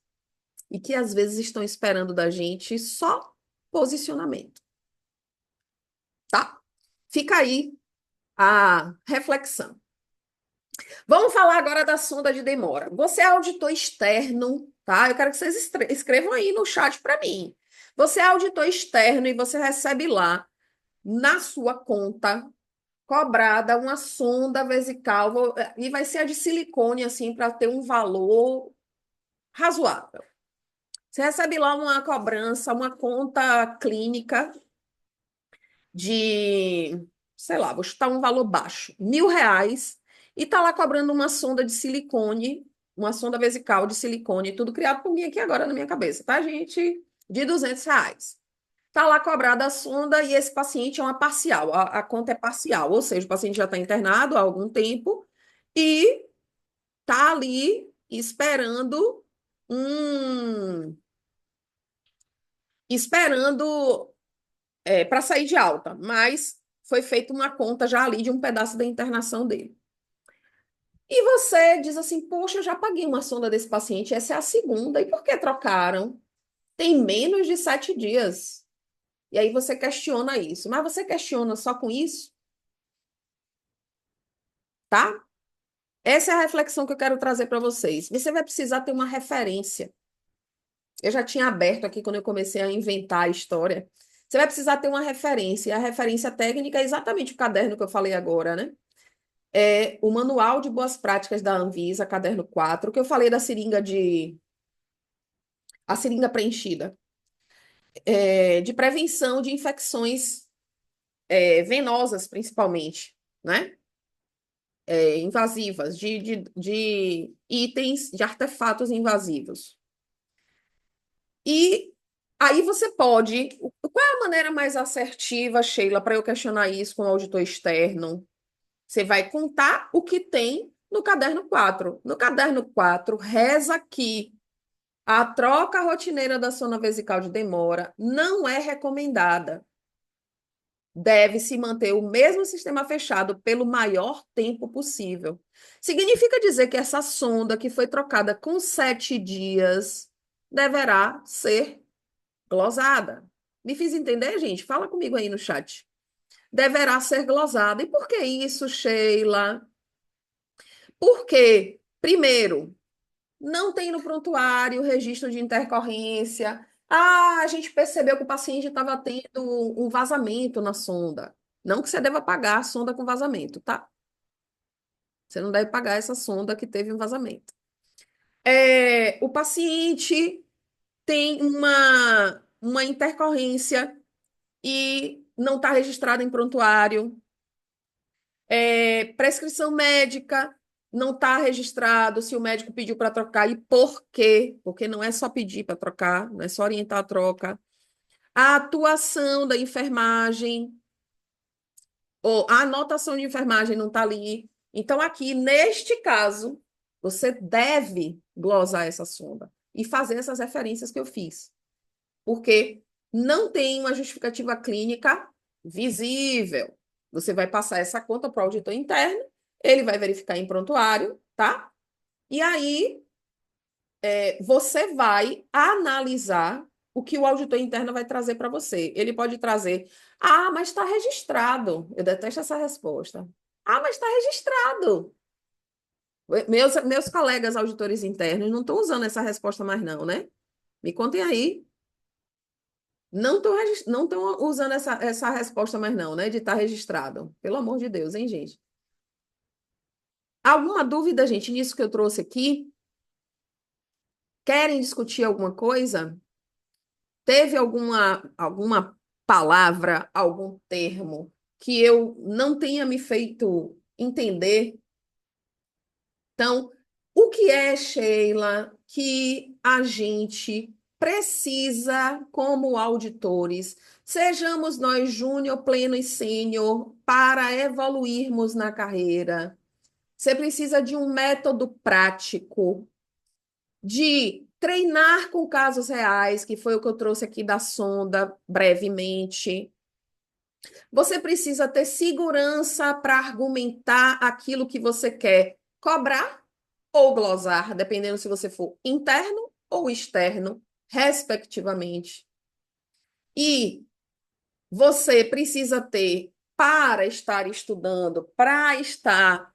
e que às vezes estão esperando da gente só posicionamento, tá? Fica aí a reflexão. Vamos falar agora da sonda de demora. Você é auditor externo, tá? Eu quero que vocês escrevam aí no chat para mim. Você é auditor externo e você recebe lá na sua conta cobrada uma sonda vesical e vai ser a de silicone assim para ter um valor razoável. Você recebe lá uma cobrança, uma conta clínica de, sei lá, vou chutar um valor baixo, R$ 1.000, e tá lá cobrando uma sonda de silicone, uma sonda vesical de silicone, tudo criado por mim aqui agora na minha cabeça, tá, gente? De R$ 200. Tá lá cobrada a sonda e esse paciente é uma parcial, a conta é parcial, ou seja, o paciente já está internado há algum tempo e tá ali esperando um esperando para sair de alta, mas foi feita uma conta já ali de um pedaço da internação dele. E você diz assim: Poxa, eu já paguei uma sonda desse paciente, essa é a segunda, e por que trocaram? Tem menos de 7 dias. E aí você questiona isso. Mas você questiona só com isso, tá? Essa é a reflexão que eu quero trazer para vocês. Você vai precisar ter uma referência. Eu já tinha aberto aqui quando eu comecei a inventar a história. Você vai precisar ter uma referência. E a referência técnica é exatamente o caderno que eu falei agora, né? É o Manual de Boas Práticas da Anvisa, caderno 4, que eu falei da a seringa preenchida, de prevenção de infecções venosas, principalmente, né? Invasivas, de itens, de artefatos invasivos. E aí você pode. Qual é a maneira mais assertiva, Sheila, para eu questionar isso com o auditor externo? Você vai contar o que tem no caderno 4. No caderno 4 reza que a troca rotineira da sonda vesical de demora não é recomendada. Deve-se manter o mesmo sistema fechado pelo maior tempo possível. Significa dizer que essa sonda que foi trocada com 7 dias deverá ser glosada. Me fiz entender, gente? Fala comigo aí no chat. Deverá ser glosada. E por que isso, Sheila? Porque, primeiro, não tem no prontuário registro de intercorrência. A gente percebeu que o paciente estava tendo um vazamento na sonda. Não que você deva pagar a sonda com vazamento, tá? Você não deve pagar essa sonda que teve um vazamento. O paciente tem uma intercorrência e não está registrado em prontuário. Prescrição médica não está registrado se o médico pediu para trocar e por quê? Porque não é só pedir para trocar, não é só orientar a troca. a atuação da enfermagem, ou a anotação de enfermagem não está ali. Então, aqui, neste caso, você deve glosar essa sonda e fazer essas referências que eu fiz. Porque não tem uma justificativa clínica visível. Você vai passar essa conta para o auditor interno, ele vai verificar em prontuário, tá? E aí, você vai analisar o que o auditor interno vai trazer para você. Ele pode trazer, ah, mas está registrado. Eu detesto essa resposta. Ah, mas está registrado. Meus colegas auditores internos não estão usando essa resposta mais, não, né? Me contem aí. Não estão usando essa resposta mais, não, né? De estar registrado. Pelo amor de Deus, hein, gente? Alguma dúvida, gente, nisso que eu trouxe aqui? Querem discutir alguma coisa? Teve alguma palavra, algum termo que eu não tenha me feito entender? Então, o que é, Sheila, que a gente precisa, como auditores, sejamos nós júnior, pleno e sênior, para evoluirmos na carreira? Você precisa de um método prático, de treinar com casos reais, que foi o que eu trouxe aqui da sonda brevemente. Você precisa ter segurança para argumentar aquilo que você quer cobrar ou glosar, dependendo se você for interno ou externo, respectivamente. E você precisa ter, para estar estudando, para estar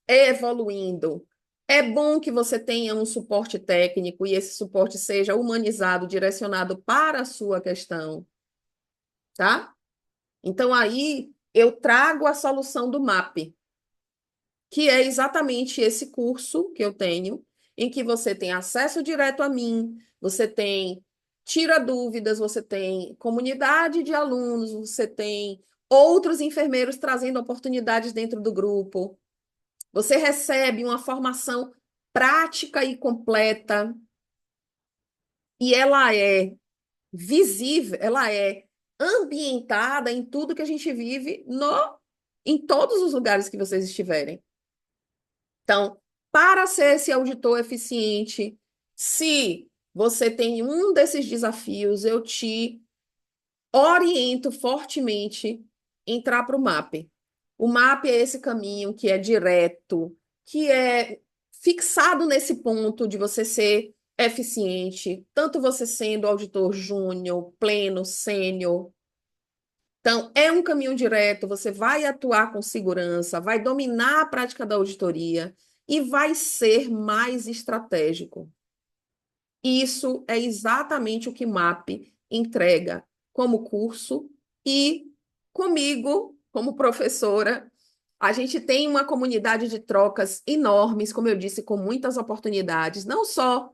evoluindo, é bom que você tenha um suporte técnico e esse suporte seja humanizado, direcionado para a sua questão, tá? Então, aí eu trago a solução do MAP, que é exatamente esse curso que eu tenho, em que você tem acesso direto a mim, você tem tira dúvidas, você tem comunidade de alunos, você tem outros enfermeiros trazendo oportunidades dentro do grupo. Você recebe uma formação prática e completa, e ela é visível, ela é ambientada em tudo que a gente vive em todos os lugares que vocês estiverem. Então, para ser esse auditor eficiente, se você tem um desses desafios, eu te oriento fortemente entrar para o MAP. O MAP é esse caminho que é direto, que é fixado nesse ponto de você ser eficiente, tanto você sendo auditor júnior, pleno, sênior. Então, é um caminho direto, você vai atuar com segurança, vai dominar a prática da auditoria e vai ser mais estratégico. Isso é exatamente o que MAP entrega como curso e comigo, como professora, a gente tem uma comunidade de trocas enormes, como eu disse, com muitas oportunidades, não só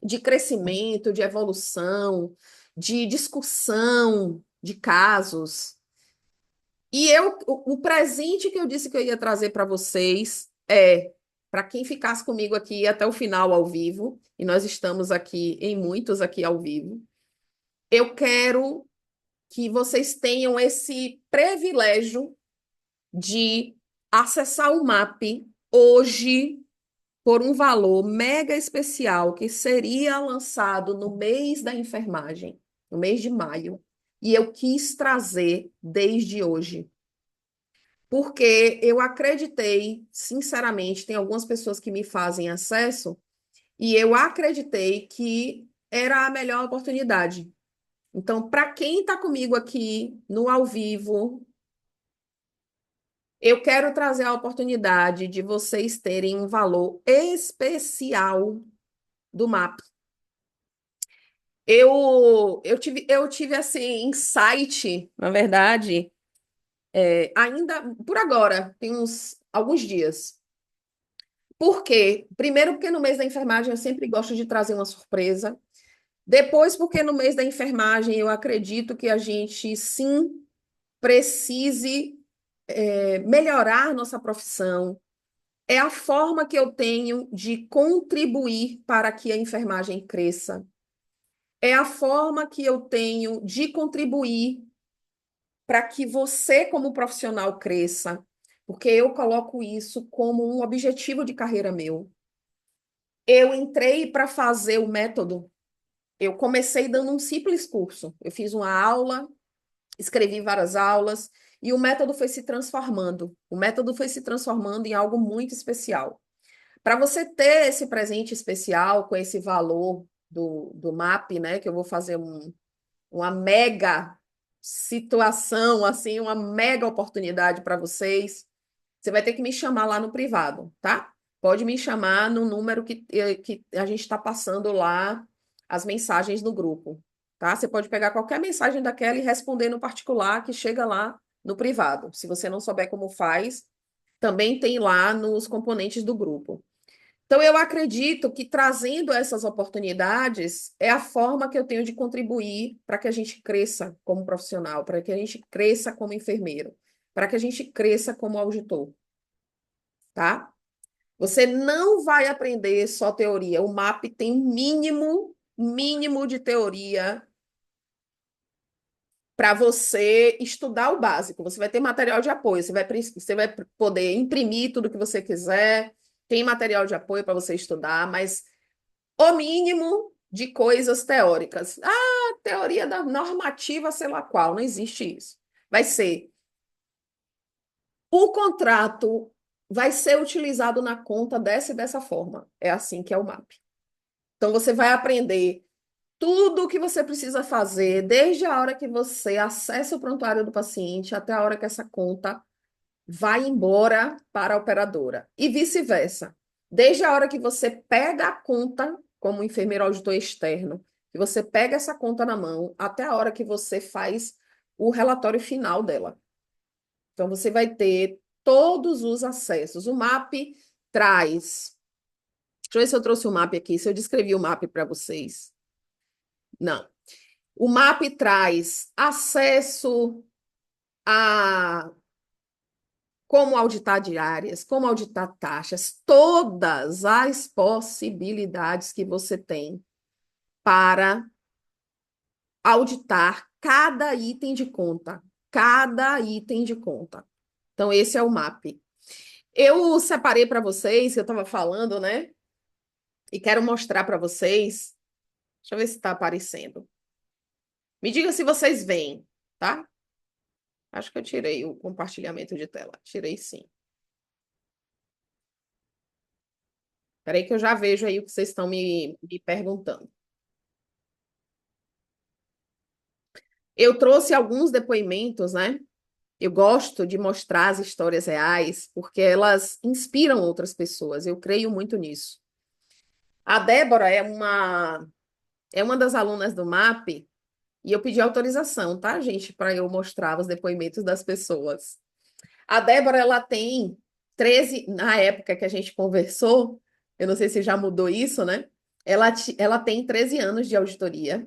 de crescimento, de evolução, de discussão de casos. E o presente que eu disse que eu ia trazer para vocês é para quem ficasse comigo aqui até o final ao vivo, e nós estamos aqui em muitos aqui ao vivo. Eu quero que vocês tenham esse privilégio de acessar o MAP hoje por um valor mega especial que seria lançado no mês da enfermagem, no mês de maio. E eu quis trazer desde hoje. Porque eu acreditei, sinceramente, tem algumas pessoas que me fazem acesso, e eu acreditei que era a melhor oportunidade. Então, para quem está comigo aqui no ao vivo, eu quero trazer a oportunidade de vocês terem um valor especial do MAP. Eu tive assim, insight, na verdade, ainda por agora, tem alguns dias. Por quê? Primeiro, porque no mês da enfermagem eu sempre gosto de trazer uma surpresa. Depois, porque no mês da enfermagem eu acredito que a gente sim precise melhorar nossa profissão. É a forma que eu tenho de contribuir para que a enfermagem cresça. é a forma que eu tenho de contribuir para que você, como profissional, cresça, porque eu coloco isso como um objetivo de carreira meu. Eu entrei para fazer o método, eu comecei dando um simples curso. Eu fiz uma aula, escrevi várias aulas, e o método foi se transformando. O método foi se transformando em algo muito especial. Para você ter esse presente especial com esse valor do MAP, né, que eu vou fazer uma mega situação, assim, uma mega oportunidade para vocês, você vai ter que me chamar lá no privado, tá? Pode me chamar no número que a gente está passando lá as mensagens no grupo, tá? Você pode pegar qualquer mensagem daquela e responder no particular que chega lá no privado. Se você não souber como faz, também tem lá nos componentes do grupo. Então, eu acredito que trazendo essas oportunidades é a forma que eu tenho de contribuir para que a gente cresça como profissional, para que a gente cresça como enfermeiro, para que a gente cresça como auditor, tá? Você não vai aprender só teoria. O MAP tem um mínimo de teoria para você estudar o básico. Você vai ter material de apoio, você vai poder imprimir tudo que você quiser, tem material de apoio para você estudar, mas o mínimo de coisas teóricas. Ah, teoria da normativa, sei lá qual, não existe isso. Vai ser o contrato vai ser utilizado na conta dessa e dessa forma. É assim que é o MAP. Então você vai aprender tudo o que você precisa fazer, desde a hora que você acessa o prontuário do paciente até a hora que essa conta vai embora para a operadora. E vice-versa. Desde a hora que você pega a conta, como enfermeiro auditor externo, que você pega essa conta na mão, até a hora que você faz o relatório final dela. Então, você vai ter todos os acessos. O MAP traz. Deixa eu ver se eu trouxe o MAP aqui, se eu descrevi o MAP para vocês. Não. O MAP traz acesso a como auditar diárias, como auditar taxas, todas as possibilidades que você tem para auditar cada item de conta, cada item de conta. Então, esse é o MAP. Eu separei para vocês, que eu estava falando, né? E quero mostrar para vocês. Deixa eu ver se está aparecendo. Me diga se vocês veem, tá? Acho que eu tirei o compartilhamento de tela. Tirei sim. Espera aí que eu já vejo aí o que vocês estão me perguntando. Eu trouxe alguns depoimentos, né? Eu gosto de mostrar as histórias reais, porque elas inspiram outras pessoas. Eu creio muito nisso. A Débora é uma das alunas do MAP, e eu pedi autorização, tá, gente, para eu mostrar os depoimentos das pessoas. A Débora, ela tem 13, na época que a gente conversou, eu não sei se já mudou isso, né? Ela tem 13 anos de auditoria.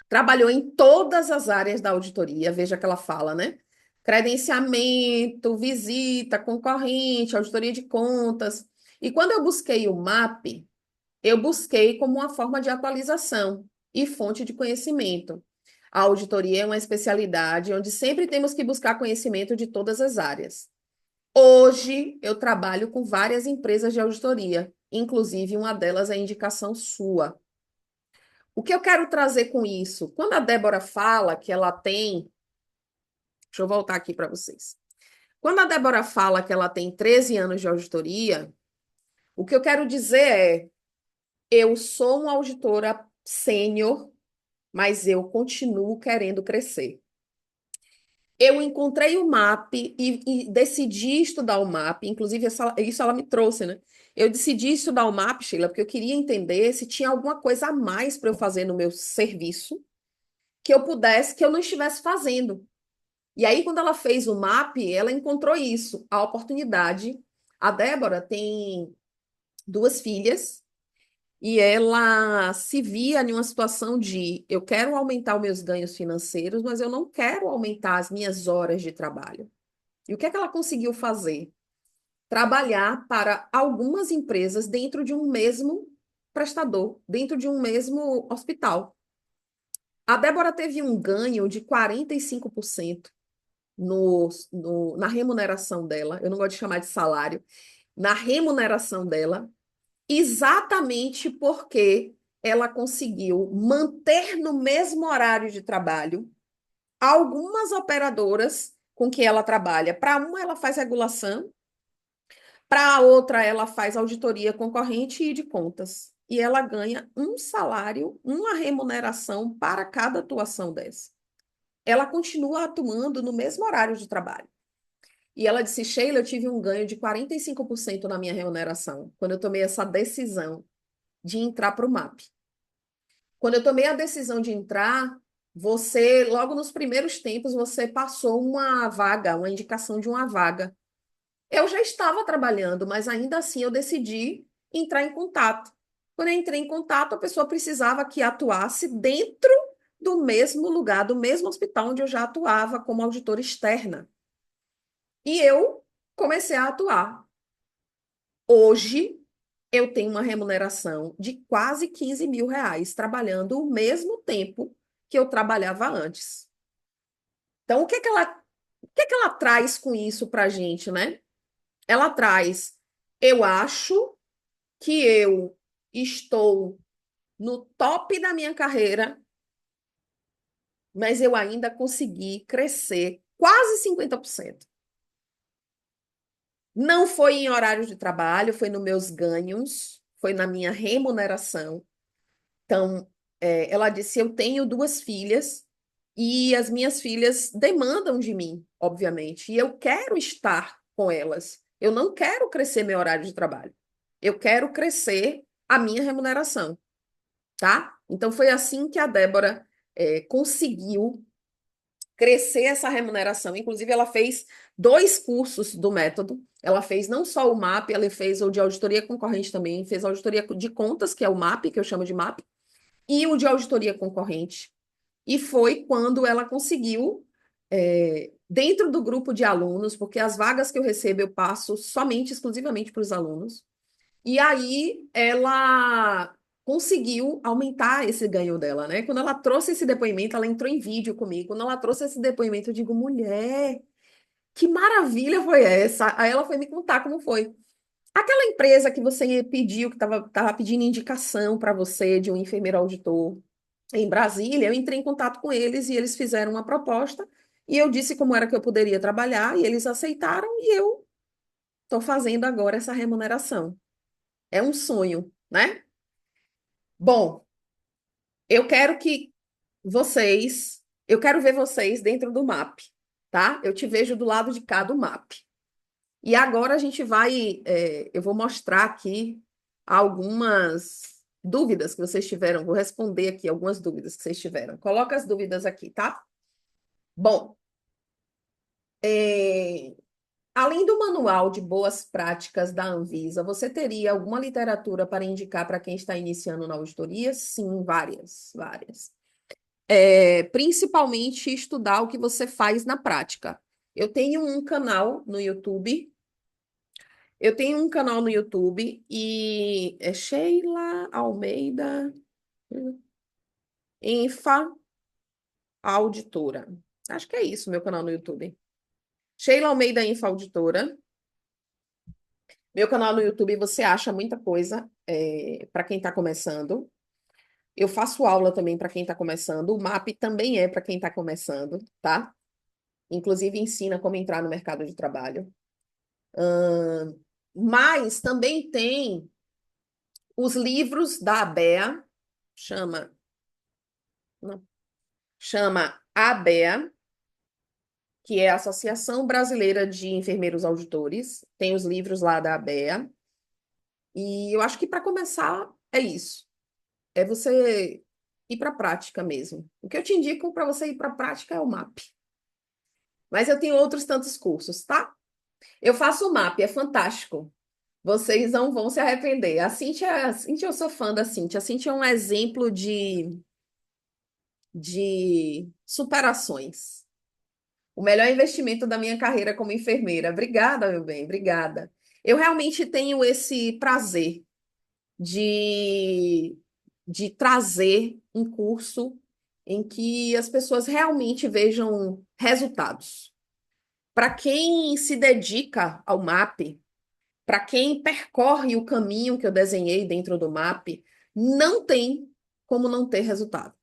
Trabalhou em todas as áreas da auditoria, veja que ela fala, né? Credenciamento, visita, concorrente, auditoria de contas. E quando eu busquei o MAP, eu busquei como uma forma de atualização e fonte de conhecimento. A auditoria é uma especialidade onde sempre temos que buscar conhecimento de todas as áreas. Hoje, eu trabalho com várias empresas de auditoria, inclusive uma delas é a indicação sua. O que eu quero trazer com isso? Quando a Débora fala que ela tem. Deixa eu voltar aqui para vocês. Quando a Débora fala que ela tem 13 anos de auditoria, o que eu quero dizer é: eu sou uma auditora sênior, mas eu continuo querendo crescer. Eu encontrei o MAP e decidi estudar o MAP, inclusive isso ela me trouxe, né? Eu decidi estudar o MAP, Sheila, porque eu queria entender se tinha alguma coisa a mais para eu fazer no meu serviço que eu pudesse, que eu não estivesse fazendo. E aí, quando ela fez o MAP, ela encontrou isso, a oportunidade. A Débora tem duas filhas e ela se via em uma situação de eu quero aumentar os meus ganhos financeiros, mas eu não quero aumentar as minhas horas de trabalho. E o que é que ela conseguiu fazer? Trabalhar para algumas empresas dentro de um mesmo prestador, dentro de um mesmo hospital. A Débora teve um ganho de 45% na remuneração dela. Eu não gosto de chamar de salário, na remuneração dela, exatamente porque ela conseguiu manter no mesmo horário de trabalho algumas operadoras com que ela trabalha. Para uma, ela faz regulação, para a outra, ela faz auditoria concorrente e de contas. E ela ganha um salário, uma remuneração para cada atuação dessa. Ela continua atuando no mesmo horário de trabalho. E ela disse, Sheila, eu tive um ganho de 45% na minha remuneração, quando eu tomei essa decisão de entrar para o MAP. Quando eu tomei a decisão de entrar, você, logo nos primeiros tempos, você passou uma vaga, uma indicação de uma vaga. Eu já estava trabalhando, mas ainda assim eu decidi entrar em contato. Quando eu entrei em contato, a pessoa precisava que atuasse dentro do mesmo lugar, do mesmo hospital onde eu já atuava como auditora externa. E eu comecei a atuar. Hoje, eu tenho uma remuneração de quase 15 mil reais, trabalhando o mesmo tempo que eu trabalhava antes. Então, o que é que ela traz com isso para a gente, né? Ela traz, eu acho que eu estou no top da minha carreira, mas eu ainda consegui crescer quase 50%. Não foi em horário de trabalho, foi nos meus ganhos, foi na minha remuneração. Então, ela disse: eu tenho duas filhas e as minhas filhas demandam de mim, obviamente, e eu quero estar com elas. Eu não quero crescer meu horário de trabalho. Eu quero crescer a minha remuneração, tá? Então, foi assim que a Débora conseguiu crescer essa remuneração. Inclusive, ela fez 2 cursos do método. Ela fez não só o MAP, ela fez o de auditoria concorrente também, fez auditoria de contas, que é o MAP, que eu chamo de MAP, e o de auditoria concorrente. E foi quando ela conseguiu, dentro do grupo de alunos, porque as vagas que eu recebo eu passo somente, exclusivamente para os alunos, e aí ela conseguiu aumentar esse ganho dela, né? Quando ela trouxe esse depoimento, ela entrou em vídeo comigo. Quando ela trouxe esse depoimento, eu digo, mulher, que maravilha foi essa? Aí ela foi me contar como foi. Aquela empresa que você pediu, que estava pedindo indicação para você de um enfermeiro auditor em Brasília, eu entrei em contato com eles e eles fizeram uma proposta e eu disse como era que eu poderia trabalhar e eles aceitaram e eu estou fazendo agora essa remuneração. É um sonho, né? Bom, eu quero que eu quero ver vocês dentro do MAP, tá? Eu te vejo do lado de cá do MAP. E agora a gente vai, eu vou mostrar aqui algumas dúvidas que vocês tiveram. Vou responder aqui algumas dúvidas que vocês tiveram. Coloca as dúvidas aqui, tá? Bom, é, além do manual de boas práticas da Anvisa, você teria alguma literatura para indicar para quem está iniciando na auditoria? Sim, várias, várias. Principalmente estudar o que você faz na prática. Eu tenho um canal no YouTube. Eu tenho um canal no YouTube e é Sheila Almeida Infa Auditora. Acho que é isso, meu canal no YouTube. Sheila Almeida Infa Auditora. Meu canal no YouTube você acha muita coisa para quem está começando. Eu faço aula também para quem está começando. O MAP também é para quem está começando, tá? Inclusive ensina como entrar no mercado de trabalho. Mas também tem os livros da ABEA, chama, não, chama ABEA, que é a Associação Brasileira de Enfermeiros Auditores. Tem os livros lá da ABEA. E eu acho que para começar é isso. É você ir para a prática mesmo. O que eu te indico para você ir para a prática é o MAP. Mas eu tenho outros tantos cursos, tá? Eu faço o MAP, é fantástico. Vocês não vão se arrepender. A Cíntia, eu sou fã da Cíntia. A Cíntia é um exemplo de superações. O melhor investimento da minha carreira como enfermeira. Obrigada, meu bem, obrigada. Eu realmente tenho esse prazer de, de trazer um curso em que as pessoas realmente vejam resultados. Para quem se dedica ao MAP, para quem percorre o caminho que eu desenhei dentro do MAP, não tem como não ter resultado.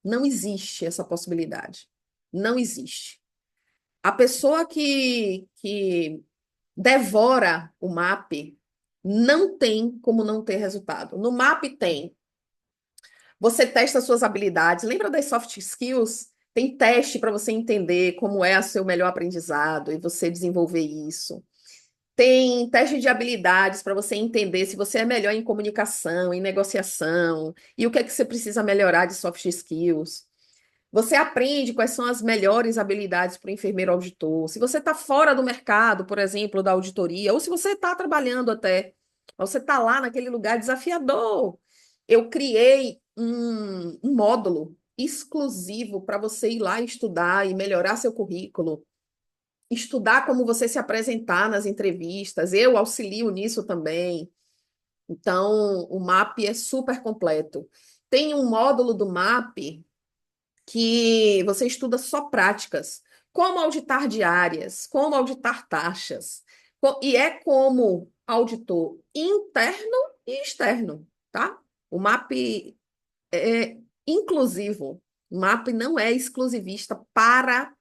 Não existe essa possibilidade. Não existe. A pessoa que devora o MAP não tem como não ter resultado. No MAP tem. Você testa suas habilidades. Lembra das soft skills? Tem teste para você entender como é o seu melhor aprendizado e você desenvolver isso. Tem teste de habilidades para você entender se você é melhor em comunicação, em negociação, e o que é que você precisa melhorar de soft skills. Você aprende quais são as melhores habilidades para o enfermeiro auditor. Se você está fora do mercado, por exemplo, da auditoria, ou se você está trabalhando até, ou você está lá naquele lugar desafiador, eu criei um módulo exclusivo para você ir lá estudar e melhorar seu currículo, estudar como você se apresentar nas entrevistas. Eu auxilio nisso também. Então, o MAP é super completo. Tem um módulo do MAP que você estuda só práticas, como auditar diárias, como auditar taxas, e é como auditor interno e externo, tá? O MAP é inclusivo. O MAP não é exclusivista para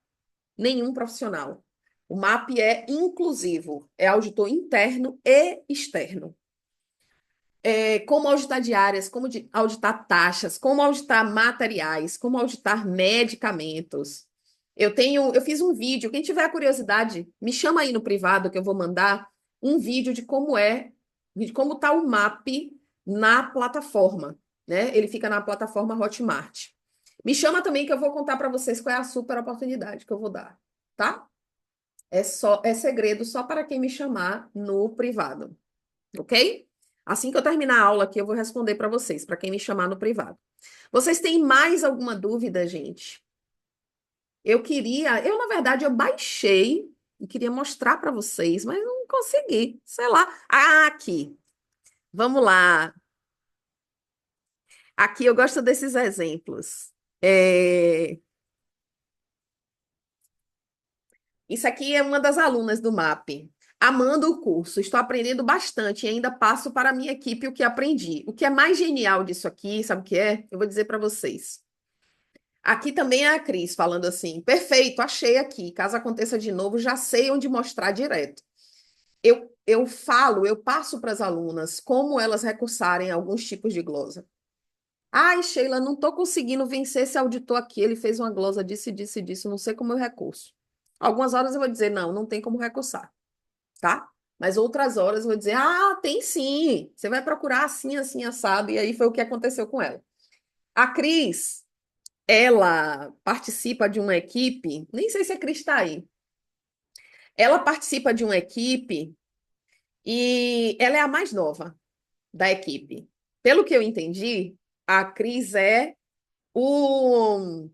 nenhum profissional. O MAP é inclusivo, é auditor interno e externo. Como auditar diárias, como auditar taxas, como auditar materiais, como auditar medicamentos. Eu fiz um vídeo, quem tiver curiosidade, me chama aí no privado que eu vou mandar um vídeo de como está o MAP na plataforma, né? Ele fica na plataforma Hotmart. Me chama também que eu vou contar para vocês qual é a super oportunidade que eu vou dar, tá? É segredo só para quem me chamar no privado, ok? Assim que eu terminar a aula aqui, eu vou responder para vocês, para quem me chamar no privado. Vocês têm mais alguma dúvida, gente? Na verdade, eu baixei e queria mostrar para vocês, mas não consegui. Sei lá. Ah, aqui. Vamos lá. Aqui eu gosto desses exemplos. É, Isso aqui é uma das alunas do MAP. Amando o curso, estou aprendendo bastante e ainda passo para a minha equipe o que aprendi. O que é mais genial disso aqui, sabe o que é? Eu vou dizer para vocês. Aqui também é a Cris falando assim: perfeito, achei aqui. Caso aconteça de novo, já sei onde mostrar direto. Eu passo para as alunas como elas recursarem alguns tipos de glosa. Ai, Sheila, não estou conseguindo vencer esse auditor aqui. Ele fez uma glosa disso, disso, disso. Não sei como eu recurso. Algumas horas eu vou dizer, não, não tem como recursar, tá? Mas outras horas eu vou dizer, tem sim. Você vai procurar assim, assim, assado. E aí foi o que aconteceu com ela. A Cris, ela participa de uma equipe, nem sei se a Cris está aí. Ela participa de uma equipe e ela é a mais nova da equipe. Pelo que eu entendi, a Cris é o.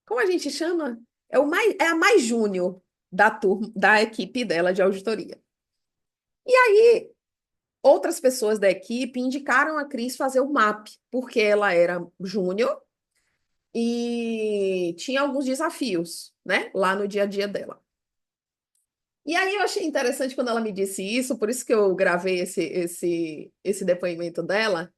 Como a gente chama? É a mais júnior da turma, da equipe dela de auditoria. E aí, outras pessoas da equipe indicaram a Cris fazer o MAP, porque ela era júnior e tinha alguns desafios, né, lá no dia a dia dela. E aí eu achei interessante quando ela me disse isso, por isso que eu gravei esse depoimento dela,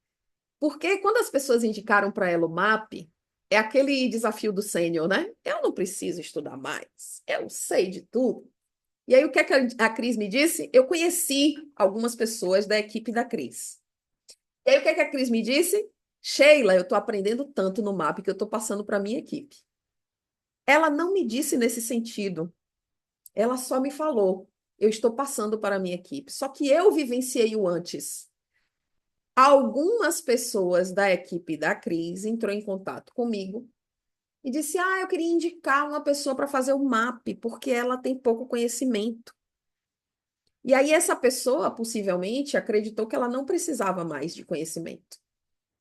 porque quando as pessoas indicaram para ela o MAP, é aquele desafio do sênior, né? Eu não preciso estudar mais, eu sei de tudo. E aí o que é que a Cris me disse? Eu conheci algumas pessoas da equipe da Cris. E aí o que é que a Cris me disse? Sheila, eu estou aprendendo tanto no MAP que eu estou passando para a minha equipe. Ela não me disse nesse sentido. Ela só me falou, eu estou passando para a minha equipe. Só que eu vivenciei o antes. Algumas pessoas da equipe da Cris entrou em contato comigo e disse: eu queria indicar uma pessoa para fazer o MAP, porque ela tem pouco conhecimento. E aí essa pessoa, possivelmente, acreditou que ela não precisava mais de conhecimento.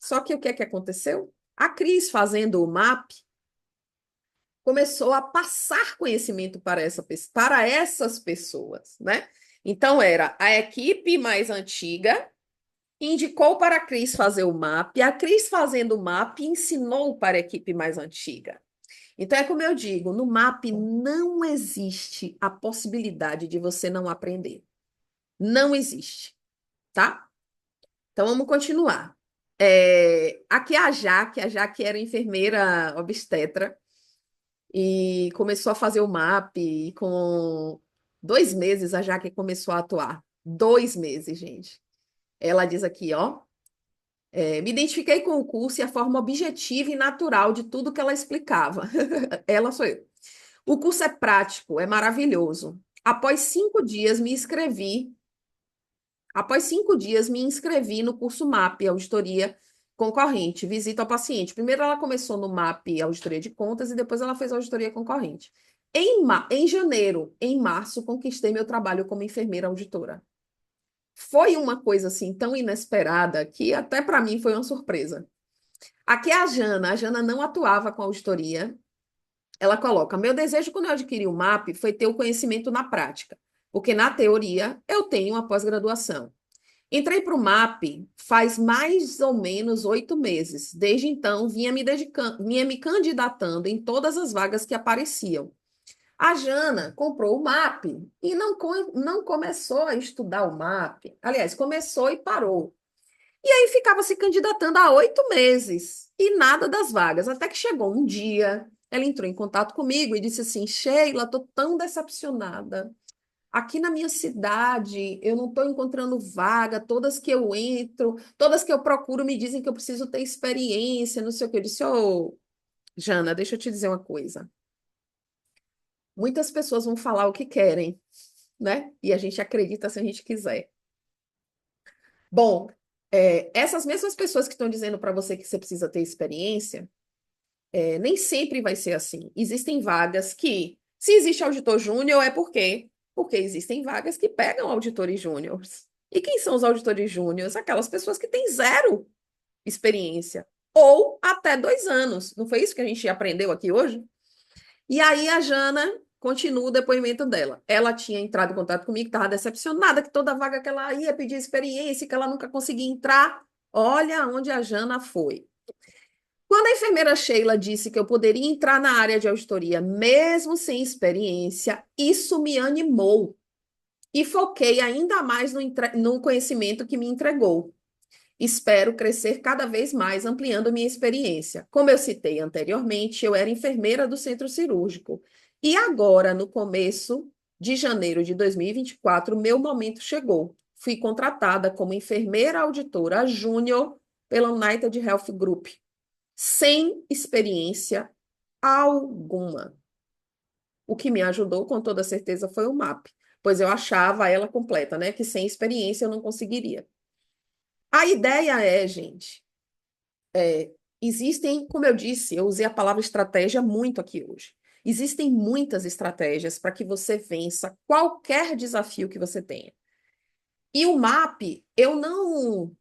Só que o que é que aconteceu? A Cris, fazendo o MAP, começou a passar conhecimento para essas pessoas, né? Então era a equipe mais antiga indicou para a Cris fazer o MAP, a Cris fazendo o MAP ensinou para a equipe mais antiga. Então, é como eu digo, no MAP não existe a possibilidade de você não aprender. Não existe, tá? Então, vamos continuar. Aqui é a Jaque era enfermeira obstetra e começou a fazer o MAP e com 2 meses a Jaque começou a atuar. 2 meses, gente. Ela diz aqui, ó, me identifiquei com o curso e a forma objetiva e natural de tudo que ela explicava. Ela sou eu. O curso é prático, é maravilhoso. Após 5 dias, me inscrevi no curso MAP, Auditoria Concorrente, Visita ao Paciente. Primeiro ela começou no MAP, Auditoria de Contas, e depois ela fez Auditoria Concorrente. Em janeiro, em março, conquistei meu trabalho como enfermeira auditora. Foi uma coisa assim tão inesperada que até para mim foi uma surpresa. Aqui é a Jana não atuava com auditoria. Ela coloca: meu desejo quando eu adquiri o MAP foi ter o conhecimento na prática, porque na teoria eu tenho uma pós-graduação. Entrei para o MAP faz mais ou menos 8 meses. Desde então, vinha me candidatando em todas as vagas que apareciam. A Jana comprou o MAP e não começou a estudar o MAP. Aliás, começou e parou. E aí ficava se candidatando há 8 meses e nada das vagas. Até que chegou um dia, ela entrou em contato comigo e disse assim: Sheila, estou tão decepcionada. Aqui na minha cidade, eu não estou encontrando vaga, todas que eu entro, todas que eu procuro me dizem que eu preciso ter experiência, não sei o que. Eu disse: ô, Jana, deixa eu te dizer uma coisa. Muitas pessoas vão falar o que querem, né? E a gente acredita se a gente quiser. Bom, essas mesmas pessoas que estão dizendo para você que você precisa ter experiência, nem sempre vai ser assim. Existem vagas que, se existe auditor júnior, é porque existem vagas que pegam auditores júniores. E quem são os auditores júniores? Aquelas pessoas que têm zero experiência, ou até 2 anos. Não foi isso que a gente aprendeu aqui hoje? E aí a Jana continua o depoimento dela. Ela tinha entrado em contato comigo, estava decepcionada que toda vaga que ela ia pedir experiência, que ela nunca conseguia entrar. Olha onde a Jana foi. Quando a enfermeira Sheila disse que eu poderia entrar na área de auditoria mesmo sem experiência, isso me animou e foquei ainda mais no conhecimento que me entregou. Espero crescer cada vez mais, ampliando minha experiência. Como eu citei anteriormente, eu era enfermeira do centro cirúrgico. E agora, no começo de janeiro de 2024, meu momento chegou. Fui contratada como enfermeira auditora júnior pela United Health Group, sem experiência alguma. O que me ajudou, com toda certeza, foi o MAP, pois eu achava ela completa, né? Que sem experiência eu não conseguiria. A ideia é, gente, existem, como eu disse, eu usei a palavra estratégia muito aqui hoje. Existem muitas estratégias para que você vença qualquer desafio que você tenha. E o MAP, eu não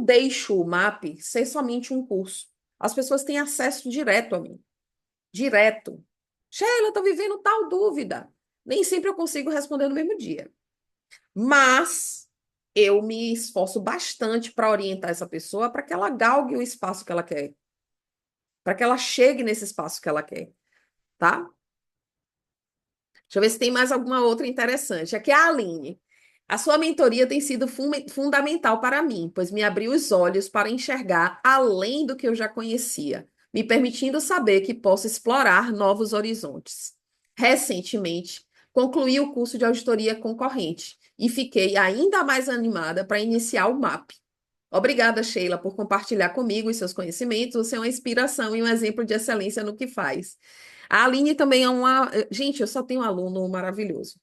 deixo o MAP ser somente um curso. As pessoas têm acesso direto a mim. Direto. Sheila, estou vivendo tal dúvida. Nem sempre eu consigo responder no mesmo dia. Mas eu me esforço bastante para orientar essa pessoa para que ela galgue o espaço que ela quer, para que ela chegue nesse espaço que ela quer, tá? Deixa eu ver se tem mais alguma outra interessante. Aqui é a Aline. A sua mentoria tem sido fundamental para mim, pois me abriu os olhos para enxergar além do que eu já conhecia, me permitindo saber que posso explorar novos horizontes. Recentemente, concluí o curso de auditoria concorrente e fiquei ainda mais animada para iniciar o MAP. Obrigada, Sheila, por compartilhar comigo os seus conhecimentos. Você é uma inspiração e um exemplo de excelência no que faz. A Aline também é uma. Gente, eu só tenho um aluno maravilhoso.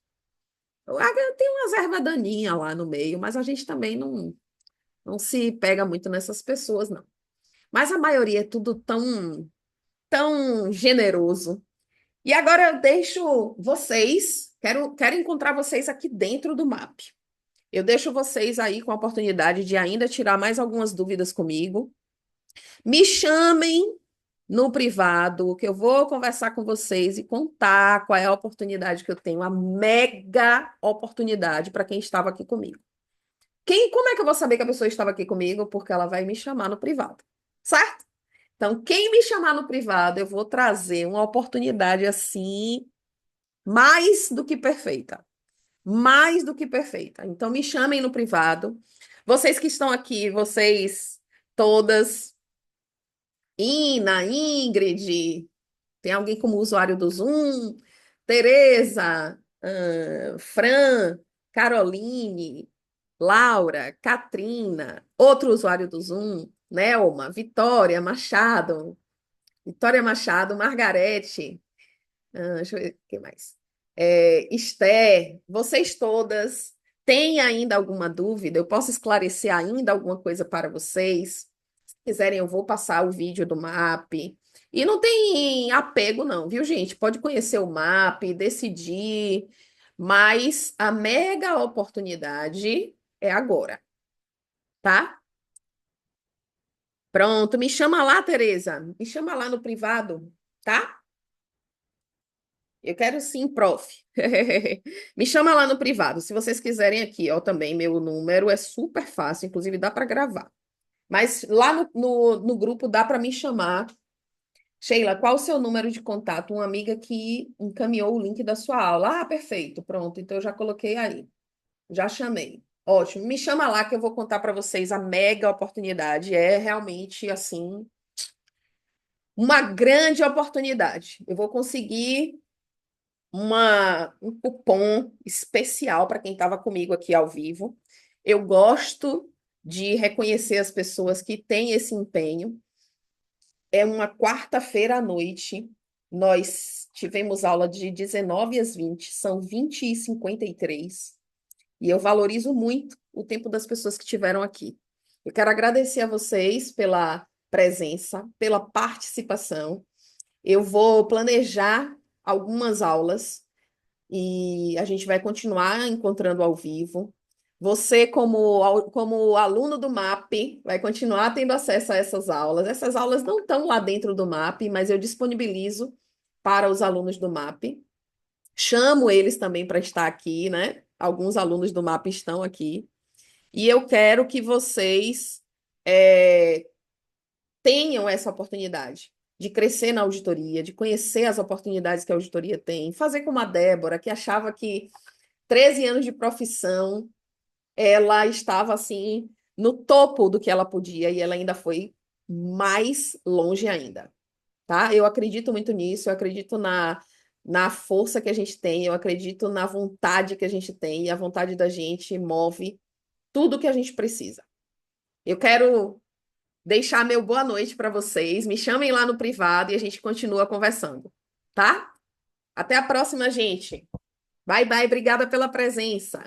Tem umas ervas daninhas lá no meio, mas a gente também não se pega muito nessas pessoas, não. Mas a maioria é tudo tão generoso. E agora eu deixo vocês, quero encontrar vocês aqui dentro do MAP. Eu deixo vocês aí com a oportunidade de ainda tirar mais algumas dúvidas comigo. Me chamem no privado, que eu vou conversar com vocês e contar qual é a oportunidade que eu tenho, a mega oportunidade para quem estava aqui comigo. Como é que eu vou saber que a pessoa estava aqui comigo? Porque ela vai me chamar no privado, certo? Então, quem me chamar no privado, eu vou trazer uma oportunidade assim, mais do que perfeita. Mais do que perfeita. Então, me chamem no privado. Vocês que estão aqui, vocês todas, Ina, Ingrid, tem alguém como usuário do Zoom? Tereza, Fran, Caroline, Laura, Katrina, outro usuário do Zoom, Nelma, Vitória Machado, Margarete, deixa eu ver o que mais. Esther, vocês todas têm ainda alguma dúvida? Eu posso esclarecer ainda alguma coisa para vocês? Se quiserem, eu vou passar o vídeo do MAP. E não tem apego, não, viu, gente? Pode conhecer o MAP, decidir, mas a mega oportunidade é agora, tá? Pronto, me chama lá, Tereza. Me chama lá no privado, tá? Eu quero sim, prof. Me chama lá no privado. Se vocês quiserem aqui, ó, também meu número é super fácil, inclusive dá para gravar. Mas lá no grupo dá para me chamar. Sheila, qual o seu número de contato? Uma amiga que encaminhou o link da sua aula. Ah, perfeito, pronto. Então eu já coloquei aí. Já chamei. Ótimo. Me chama lá que eu vou contar para vocês a mega oportunidade. É realmente assim uma grande oportunidade. Eu vou conseguir um cupom especial para quem estava comigo aqui ao vivo. Eu gosto de reconhecer as pessoas que têm esse empenho. É uma quarta-feira à noite. Nós tivemos aula de 19 às 20, são 20h53. E eu valorizo muito o tempo das pessoas que estiveram aqui. Eu quero agradecer a vocês pela presença, pela participação. Eu vou planejar algumas aulas e a gente vai continuar encontrando ao vivo. Você, como aluno do MAP, vai continuar tendo acesso a essas aulas. Essas aulas não estão lá dentro do MAP, mas eu disponibilizo para os alunos do MAP. Chamo eles também para estar aqui, né? Alguns alunos do MAP estão aqui. E eu quero que vocês é, tenham essa oportunidade de crescer na auditoria, de conhecer as oportunidades que a auditoria tem, fazer como a Débora, que achava que 13 anos de profissão, ela estava assim no topo do que ela podia e ela ainda foi mais longe ainda, tá? Eu acredito muito nisso, eu acredito na força que a gente tem, eu acredito na vontade que a gente tem e a vontade da gente move tudo que a gente precisa. Eu quero deixar meu boa noite para vocês. Me chamem lá no privado e a gente continua conversando, tá? Até a próxima, gente. Bye, bye. Obrigada pela presença.